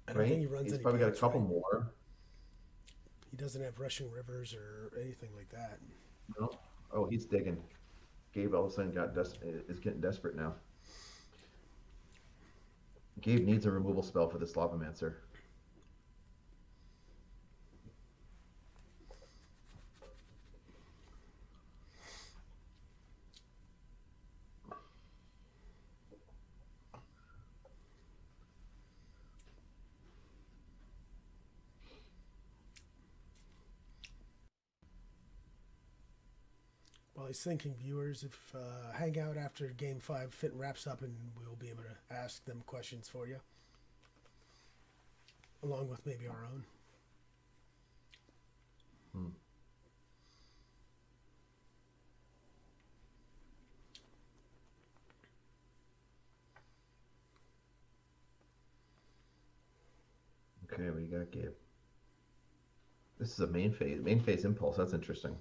I don't right? think he runs He's any probably got a boats, couple right? more. He doesn't have rushing rivers or anything like that. No. Oh, he's digging. Gabe all of a sudden is getting desperate now. Gabe needs a removal spell for this Lavamancer. Well, he's thinking, viewers, if hang out after Game 5 fit wraps up and we'll be able to ask them questions for you. Along with maybe our own. Okay, we got Gabe. This is a main phase impulse. That's interesting.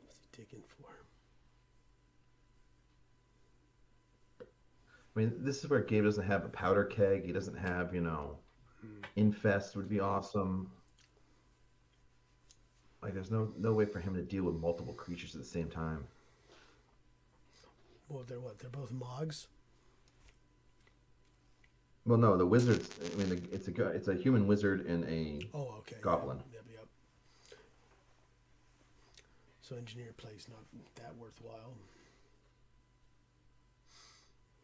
What's he digging for? I mean, this is where Gabe doesn't have a powder keg. He doesn't have, infest would be awesome. Like, there's no way for him to deal with multiple creatures at the same time. Well, they're what? They're both Mogs? Well, no, the wizards. I mean, it's a human wizard and a goblin. Yep. So engineer play's not that worthwhile.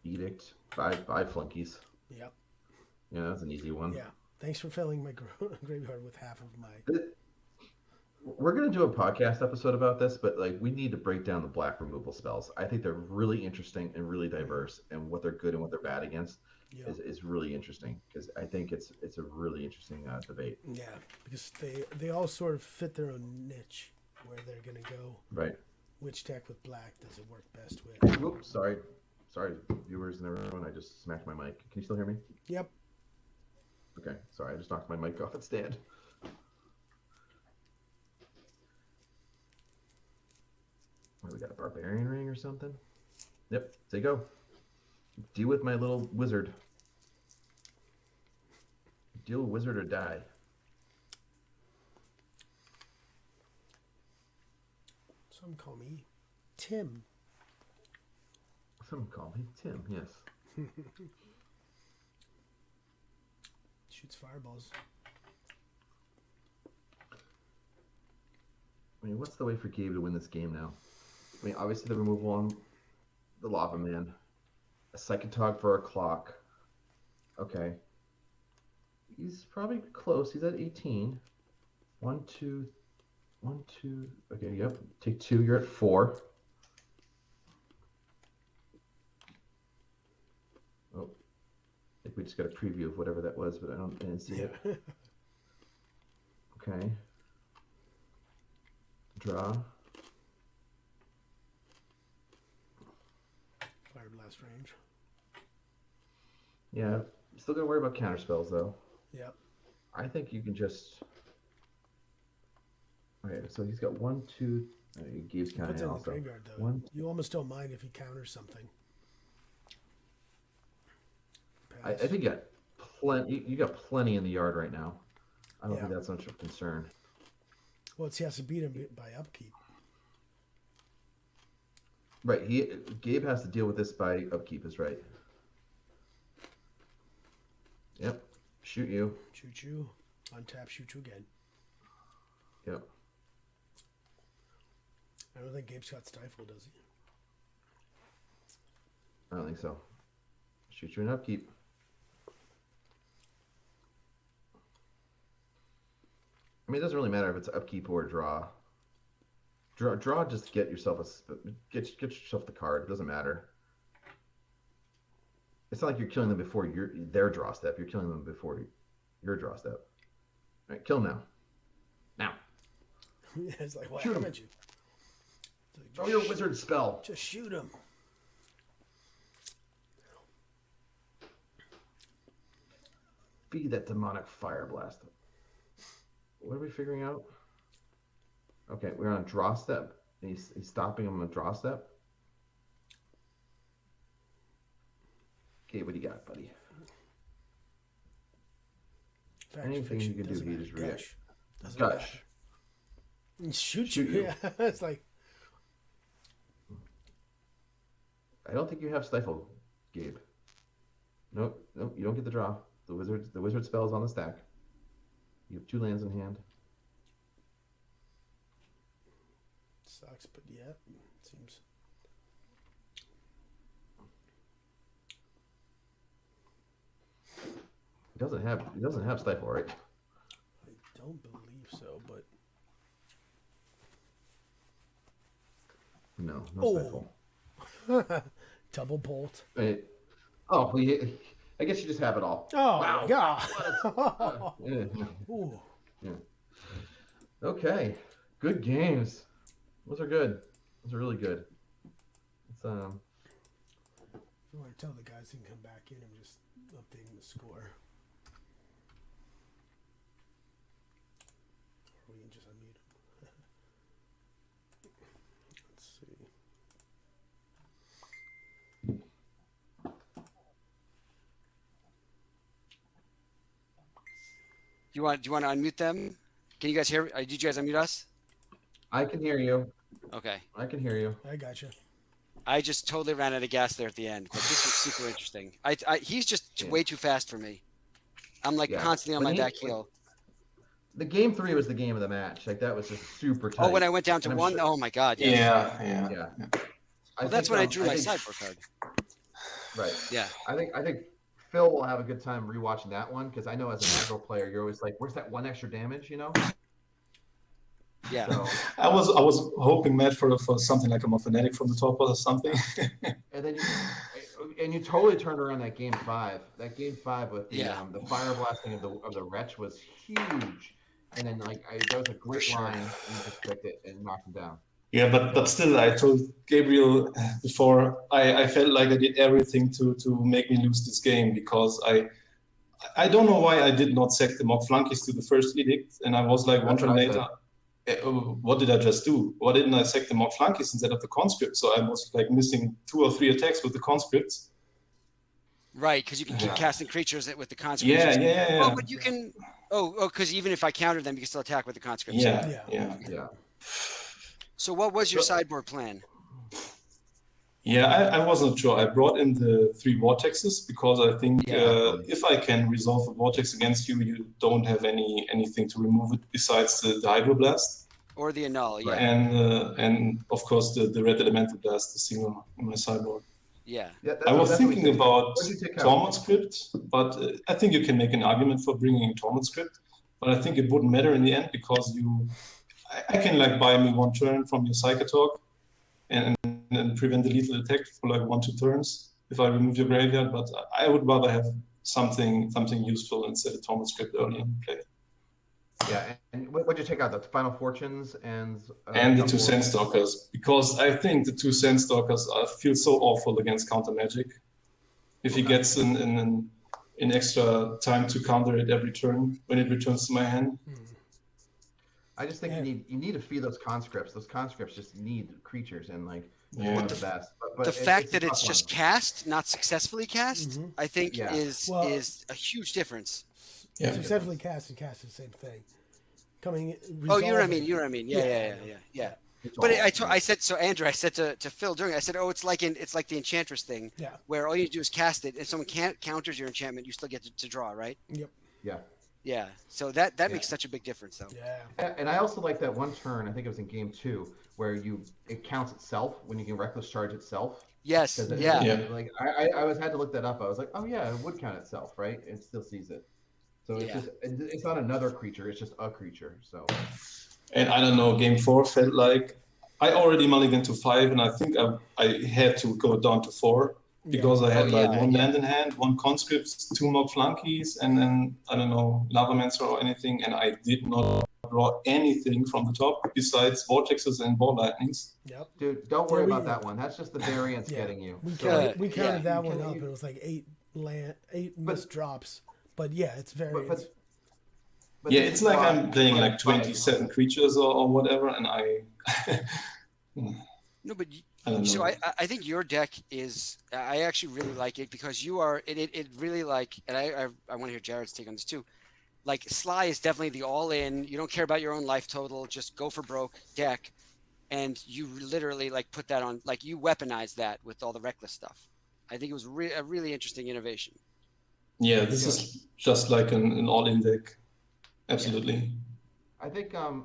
Edict, five flunkies. Yep. Yeah, that's an easy one. Yeah. Thanks for filling my graveyard with half of my. We're gonna do a podcast episode about this, but like we need to break down the black removal spells. I think they're really interesting and really diverse, and what they're good and what they're bad against Yeah. is really interesting because I think it's a really interesting debate. Yeah, because they all sort of fit their own niche where they're gonna go. Right. Which deck with black does it work best with? Oops, sorry, viewers and everyone. I just smacked my mic. Can you still hear me? Yep. Okay, sorry, I just knocked my mic off its stand. What, we got a barbarian ring or something? Yep, there you go. Deal with my little wizard. Deal with wizard or die. Some call me Tim. Some call me Tim, yes. Shoots fireballs. I mean, what's the way for Gabe to win this game now? I mean, obviously the removal on the Lava Man. A Psychatog for a clock. Okay. He's probably close. He's at 18. 1, 2, 1, 2. Okay, yep. Take 2. You're at 4. Oh. I think we just got a preview of whatever that was, but I didn't see it. Okay. Draw. Fire blast range. Yeah. Still gonna worry about counter spells though. Yep. I think you can just. Okay, so he's got 1, 2. Gabe's Puts counting it in the also. graveyard though. 1. You almost don't mind if he counters something. I think you got plenty. You got plenty in the yard right now. I don't Yeah. think that's much of a concern. Well, he has to beat him by upkeep. Right. Gabe has to deal with this by upkeep. Is right. Yep. Shoot you. Shoot you. Untap, shoot you again. Yep. I don't think Gabe's got Stifle, does he? I don't think so. Shoot you in upkeep. I mean, it doesn't really matter if it's upkeep or draw. Draw. Just get yourself get yourself the card. It doesn't matter. It's not like you're killing them before their draw step. You're killing them before your draw step. All right, kill them now. Now. It's like, what Shoot him. happened you? It's like, Throw your wizard spell. just shoot him. Feed that demonic fire blast. What are we figuring out? Okay, we're on draw step. He's stopping him on a draw step. Okay, what do you got, buddy? Fact Anything fiction you can do, doesn't he matter. just react. Gush. Doesn't Gush. matter. He shoots Shoot you. you. Yeah, it's like, I don't think you have stifle, Gabe. Nope, you don't get the draw. The wizard spell is on the stack. You have 2 lands in hand. sucks, but yeah, seems. He doesn't have stifle, right? I don't believe so, but No Oh. stifle. double bolt. I guess you just have it all. Oh Wow. my god! Yeah. Ooh. Okay, good games. Those are good. Those are really good. It's I want to tell the guys can come back in. I'm just updating the score. Or we can just unmute him. Let's see. Do you want to unmute them? Can you guys hear? Did you guys unmute us? I can hear you. Okay. I can hear you. I gotcha. I just totally ran out of gas there at the end, but this was super interesting. He's just Yeah. way too fast for me. I'm like Yeah. constantly on When my he- back heel. The game 3 was the game of the match. Like that was just super tight. Oh, when I went down to And I'm one, sure- oh my god. Yes. Yeah. Yeah. Well, that's when I drew my think- sideboard card. Right. Yeah. I think Phil will have a good time rewatching that one because I know as an aggro player, you're always like, "Where's that one extra damage?" You know. Yeah. So, I was hoping, Matt, for something like a Morphonetic from the top or something. and then you totally turned around that game five. That game five with the fire blasting of the wretch was huge. And then that was a great sure. line, and you just picked it and knocked him down. Yeah, but still, I told Gabriel before I felt like I did everything to make me lose this game, because I don't know why I did not sack the mock flunkies to the first edict, and I was like one turn later, what did I just do? Why didn't I sack the mock flunkies instead of the conscripts? So I was like missing 2 or 3 attacks with the conscripts. Right, because you can keep casting creatures with the conscripts. Yeah. Oh, but you can. Because even if I counter them, you can still attack with the conscripts. Yeah. So what was your sideboard plan? Yeah, I wasn't sure. I brought in the 3 vortexes because I think if I can resolve a vortex against you, you don't have anything to remove it besides the hydroblast. Or the annul, yeah. And of course the red elemental blast, the single in my sideboard. Yeah. I was thinking about Tormod script, but I think you can make an argument for bringing in Tormod script, but I think it wouldn't matter in the end, because I can like buy me 1 turn from your Psychatog and prevent the lethal attack for like 1-2 turns if I remove your graveyard, but I would rather have something useful instead of Tormod script early in play. Yeah, and what did you take out? The Final Fortunes and the 2 Sandstalkers, because I think the 2 Sandstalkers feel so awful against counter magic. If he gets an extra time to counter it every turn when it returns to my hand. I just think you need to feed those conscripts. Those conscripts just need creatures, and one of the best. But the fact that it's just cast, not successfully cast, I think is a huge difference. Yeah, successfully cast and cast is the same thing. You know what I mean. Yeah. But I said, so Andrew, I said to Phil during, I said, it's like the Enchantress thing, where all you do is cast it, and someone counters your enchantment, you still get to draw, right? Yep. Yeah. Yeah. So that makes such a big difference, though. Yeah. And I also like that 1 turn. I think it was in game 2 where it counts itself when you can reckless charge itself. Yes. Like I had to look that up. I was like, oh yeah, it would count itself, right? It still sees it. So it's not another creature, it's just a creature. So, and I don't know, game 4 felt like I already mulliganed to 5, and I think I had to go down to 4 because I had 1 land in hand, 1 conscripts, 2 mock flunkies, and then I don't know, Lavamancer or anything, and I did not draw anything from the top besides vortexes and ball lightnings. Yep. Dude, don't worry about that one. That's just the variance getting you. We counted that one up. It was like 8 missed drops. But yeah, it's variance. But it's like I'm playing like 27 creatures or whatever, and I. No, but so I think your deck is. I actually really like it because you are. It really like, and I want to hear Jared's take on this too. Like Sly is definitely the all-in. You don't care about your own life total. Just go for broke deck, and you literally like put that on. Like you weaponize that with all the reckless stuff. I think it was a really interesting innovation. Yeah, this is just like an all-in deck. Absolutely. I think the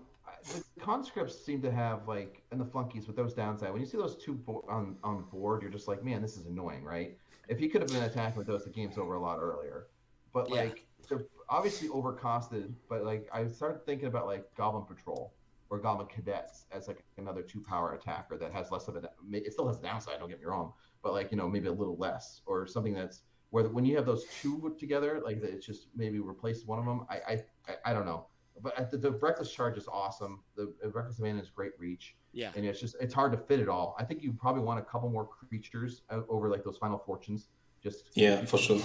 conscripts seem to have and the flunkies with those downside. When you see those 2 on board, you're just like, man, this is annoying, right? If you could have been attacking with those, the game's over a lot earlier. But they're obviously overcosted. But I started thinking about Goblin Patrol or Goblin Cadets as another 2-power attacker that has less of it still has downside. Don't get me wrong, but maybe a little less, or something that's. Where when you have those 2 together, it's just maybe replace one of them. I don't know, but the reckless charge is awesome. The reckless advantage is great reach. Yeah, and it's hard to fit it all. I think you probably want a couple more creatures over those Final Fortunes. Just for sure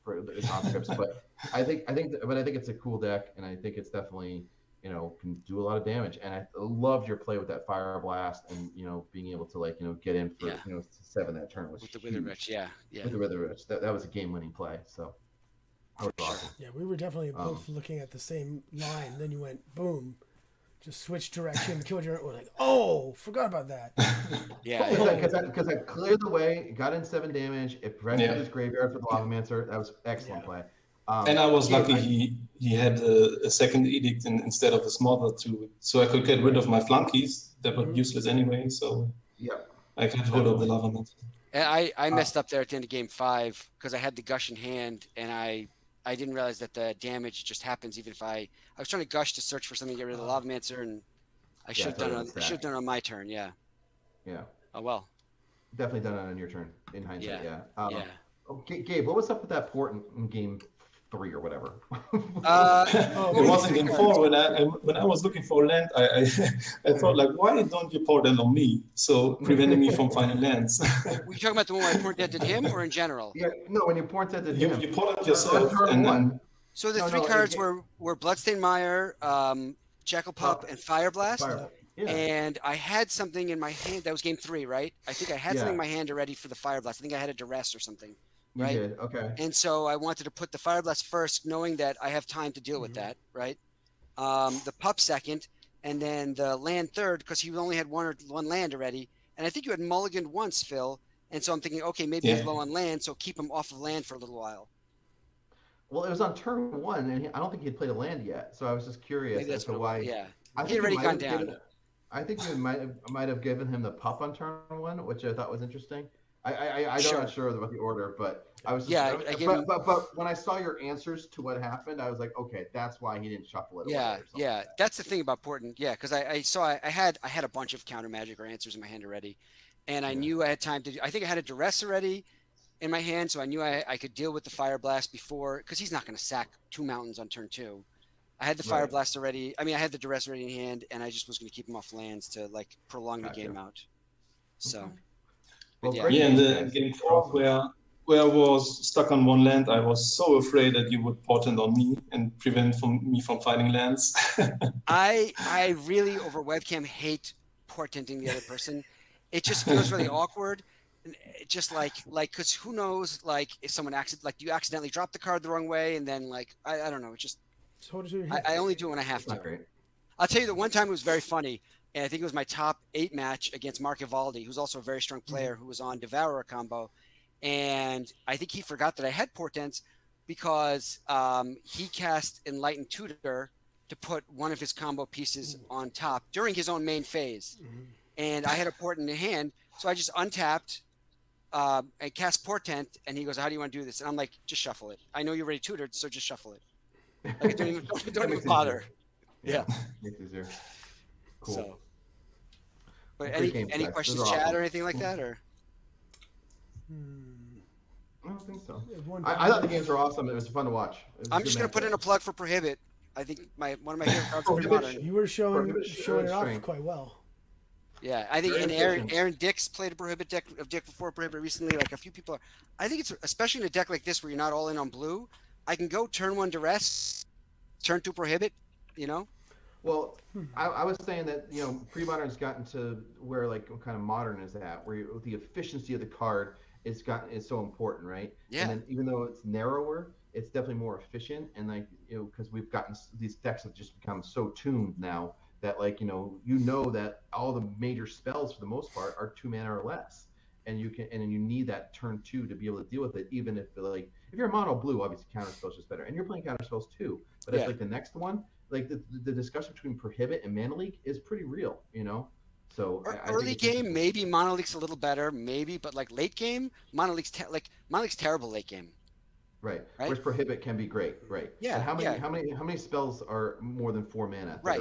for the conscripts. But I think it's a cool deck, and I think it's definitely can do a lot of damage. And I loved your play with that Fire Blast and being able to get in for 7 that turn was with the huge. Witherwitch, with the Witherwitch, that was a game-winning play. So that was awesome. Yeah, we were definitely both looking at the same line. Then you went boom, just switch direction, killed your. We're like, oh, forgot about that. Because I cleared the way, got in 7 damage. It prevented his graveyard for the Lavamancer. That was excellent play. And I was lucky he had a second edict instead of a smother so I could get rid of my flunkies that were useless anyway. So I could hold up the Lavamancer. And I messed up there at the end of game 5 because I had the gush in hand, and I didn't realize that the damage just happens even if I was trying to gush to search for something to get rid of the Lavamancer, and I should have done it. I should have done it on my turn. Yeah. Yeah. Oh well. Definitely done it on your turn in hindsight. Yeah. Yeah. Okay, Gabe, what was up with that port in game 3 or whatever? It was in game 4 when I was looking for land. I thought like, why don't you port land on me? So preventing me from finding lands. Were you talking about the one where I port dented him or in general? Yeah, no, when you port dented him. You ported yourself. Turn 1. So the three cards were Bloodstained Mire, Jackal Pup, and Fire Blast. Yeah. And I had something in my hand. That was game 3, right? I think I had something in my hand already for the Fire Blast. I think I had a Duress or something. Right. You did. Okay. And so I wanted to put the Fire Blast first, knowing that I have time to deal with that. Right. The Pup second, and then the land third, because he only had one land already. And I think you had mulliganed once, Phil. And so I'm thinking, okay, maybe he's low on land, so keep him off of land for a little while. Well, it was on turn 1, and I don't think he had played a land yet. So I was just curious as to why. Yeah. He had already gone down. I think you might have given him the Pup on turn 1, which I thought was interesting. I'm not sure about the order, but I was just, but when I saw your answers to what happened, I was like, okay, that's why he didn't shuffle it. Yeah. That's the thing about Portland. Yeah, because I had a bunch of counter magic or answers in my hand already, and I knew I had time to. I think I had a Duress already in my hand, so I knew I could deal with the Fire Blast before, because he's not going to sack 2 mountains on turn 2. I had the Fire Blast already. I mean, I had the Duress already in hand, and I just was going to keep him off lands to like prolong the game out. So. Well, in the game 4 where I was stuck on 1 land, I was so afraid that you would portent on me and prevent me from finding lands. I really over webcam hate portenting the other person. It just feels really awkward. It just like because who knows, like if someone you accidentally drop the card the wrong way, and then like I don't know, it just I only do it when I have to. Great. I'll tell you the one time it was very funny. And I think it was my top 8 match against Mark Ivaldi, who's also a very strong player who was on Devourer combo. And I think he forgot that I had portents because he cast Enlightened Tutor to put one of his combo pieces on top during his own main phase. And I had a portent in hand, so I just untapped and cast portent, and he goes, how do you want to do this? And I'm like, just shuffle it. I know you're already tutored, so just shuffle it. Like, don't even bother. Yeah. Makes it easier. Cool. So, but any questions, chat, or anything like that, or? I don't think so. I thought the games were awesome. It was fun to watch. I'm just going to put in a plug for Prohibit. I think one of my favorite cards is Premodern. You were showing it off quite well. Yeah, I think Aaron Dix played a Prohibit deck before Prohibit recently. Like a few people I think it's especially in a deck like this where you're not all in on blue. I can go turn 1 Duress, turn 2 Prohibit. You know. Well, I was saying that Premodern's gotten to where like kind of Modern is at, where the efficiency of the card is so important, right? Yeah. And then even though it's narrower, it's definitely more efficient, and like because we've gotten these decks have just become so tuned now that like that all the major spells for the most part are 2 mana or less, and you need that turn 2 to be able to deal with it, even if you're mono blue, obviously counter spells just better, and you're playing counter spells too, but it's like the next one. Like the discussion between Prohibit and Mana Leak is pretty real, So early game, maybe Mana Leak's a little better, maybe, but like late game, Mana Leak's terrible late game. Right. Whereas Prohibit can be great, right? Yeah. And how many spells are more than 4 mana? Right.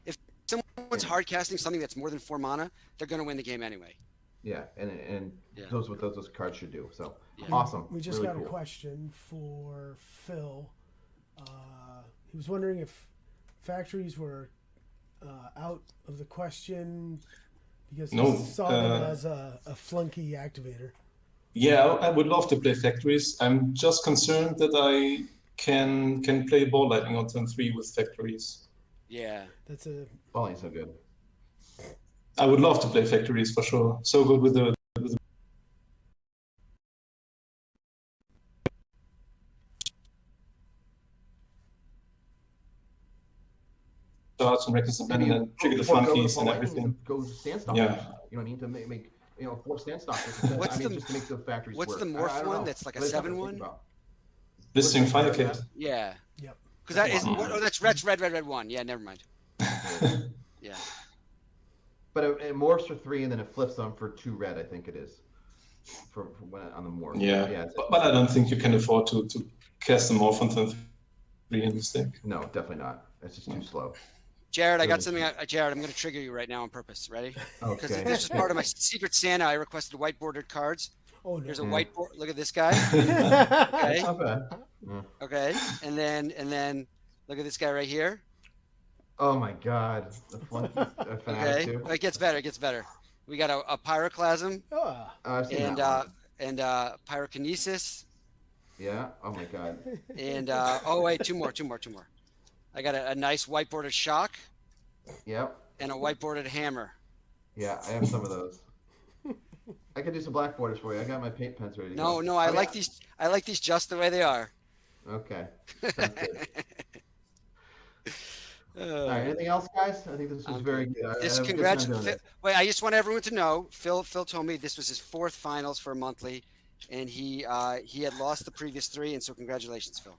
If someone's hard casting something that's more than 4 mana, they're going to win the game anyway. Yeah, and those what those cards should do. So awesome. We just got a question for Phil. He was wondering if factories were out of the question because he saw them as a flunky activator. Yeah, I would love to play factories. I'm just concerned that I can play ball lightning on turn 3 with factories. Yeah, that's a. Ball ain't so good. I would love to play factories for sure. So good with the starts and records and then trigger the flunkies and everything. Go stand stop. Yeah. You know what I mean? To make 4 stand stops. Just to make the factories what's work. the morph one that's like a 7/1? Blistering Fire Kit. Yeah. Yep. Because that is that's red 1. Yeah, never mind. Yeah. But it morphs for 3 and then it flips on for 2 red. I think it is. For when on the morph. Yeah. But I don't think you can afford to cast the morph on turn 3 in this deck. No, definitely not. That's just too slow. Jared, I got something. Jared, I'm going to trigger you right now on purpose. Ready? Because Okay. this was part of my Secret Santa. I requested whiteboarded cards. Oh no. Here's a whiteboard. Look at this guy. That's Okay. not bad. Yeah. Okay. And then look at this guy right here. Oh my God. The flunky Okay. too. It gets better. It gets better. We got a pyroclasm Ah. I've seen and that one. and pyrokinesis Yeah. Oh my God. and oh wait, two more. I got a nice whiteboarded shock Yep. and a whiteboarded hammer. Yeah, I have some of those. I could do some black borders for you. I got my paint pens ready to No, go. no, I Oh, like yeah? these. I like these just the way they are. Okay. Sounds good. All right. Anything else, guys? I think this was very good. I This had a good time doing congratulations. it. Wait, I just want everyone to know. Phil told me this was his 4th finals for a monthly, and he had lost the previous 3, and so congratulations, Phil.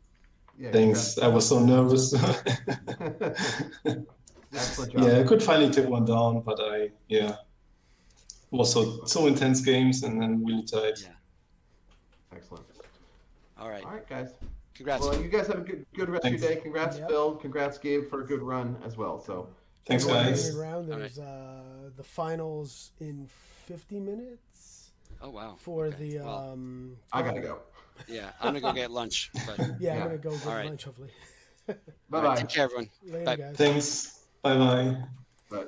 Yeah, Thanks. I was so nervous. Excellent job. Yeah, I could finally take one down, but it was so intense games and then really tight. Yeah. Excellent. All right. All right, guys. Congrats. Well, Phil. you guys have a good rest Thanks. of your day. Congrats, Yep. Phil. Congrats, Gabe, for a good run as well. So Thanks, Everyone guys. hanging around. All There's the finals in 50 minutes Oh wow. for Okay. the Well, I gotta go. Yeah, I'm gonna go get lunch. But Yeah, I'm Yeah. gonna go get All right. lunch hopefully. Bye all right, bye. take care, everyone. Later, Bye. guys. Thanks. Bye-bye. Bye.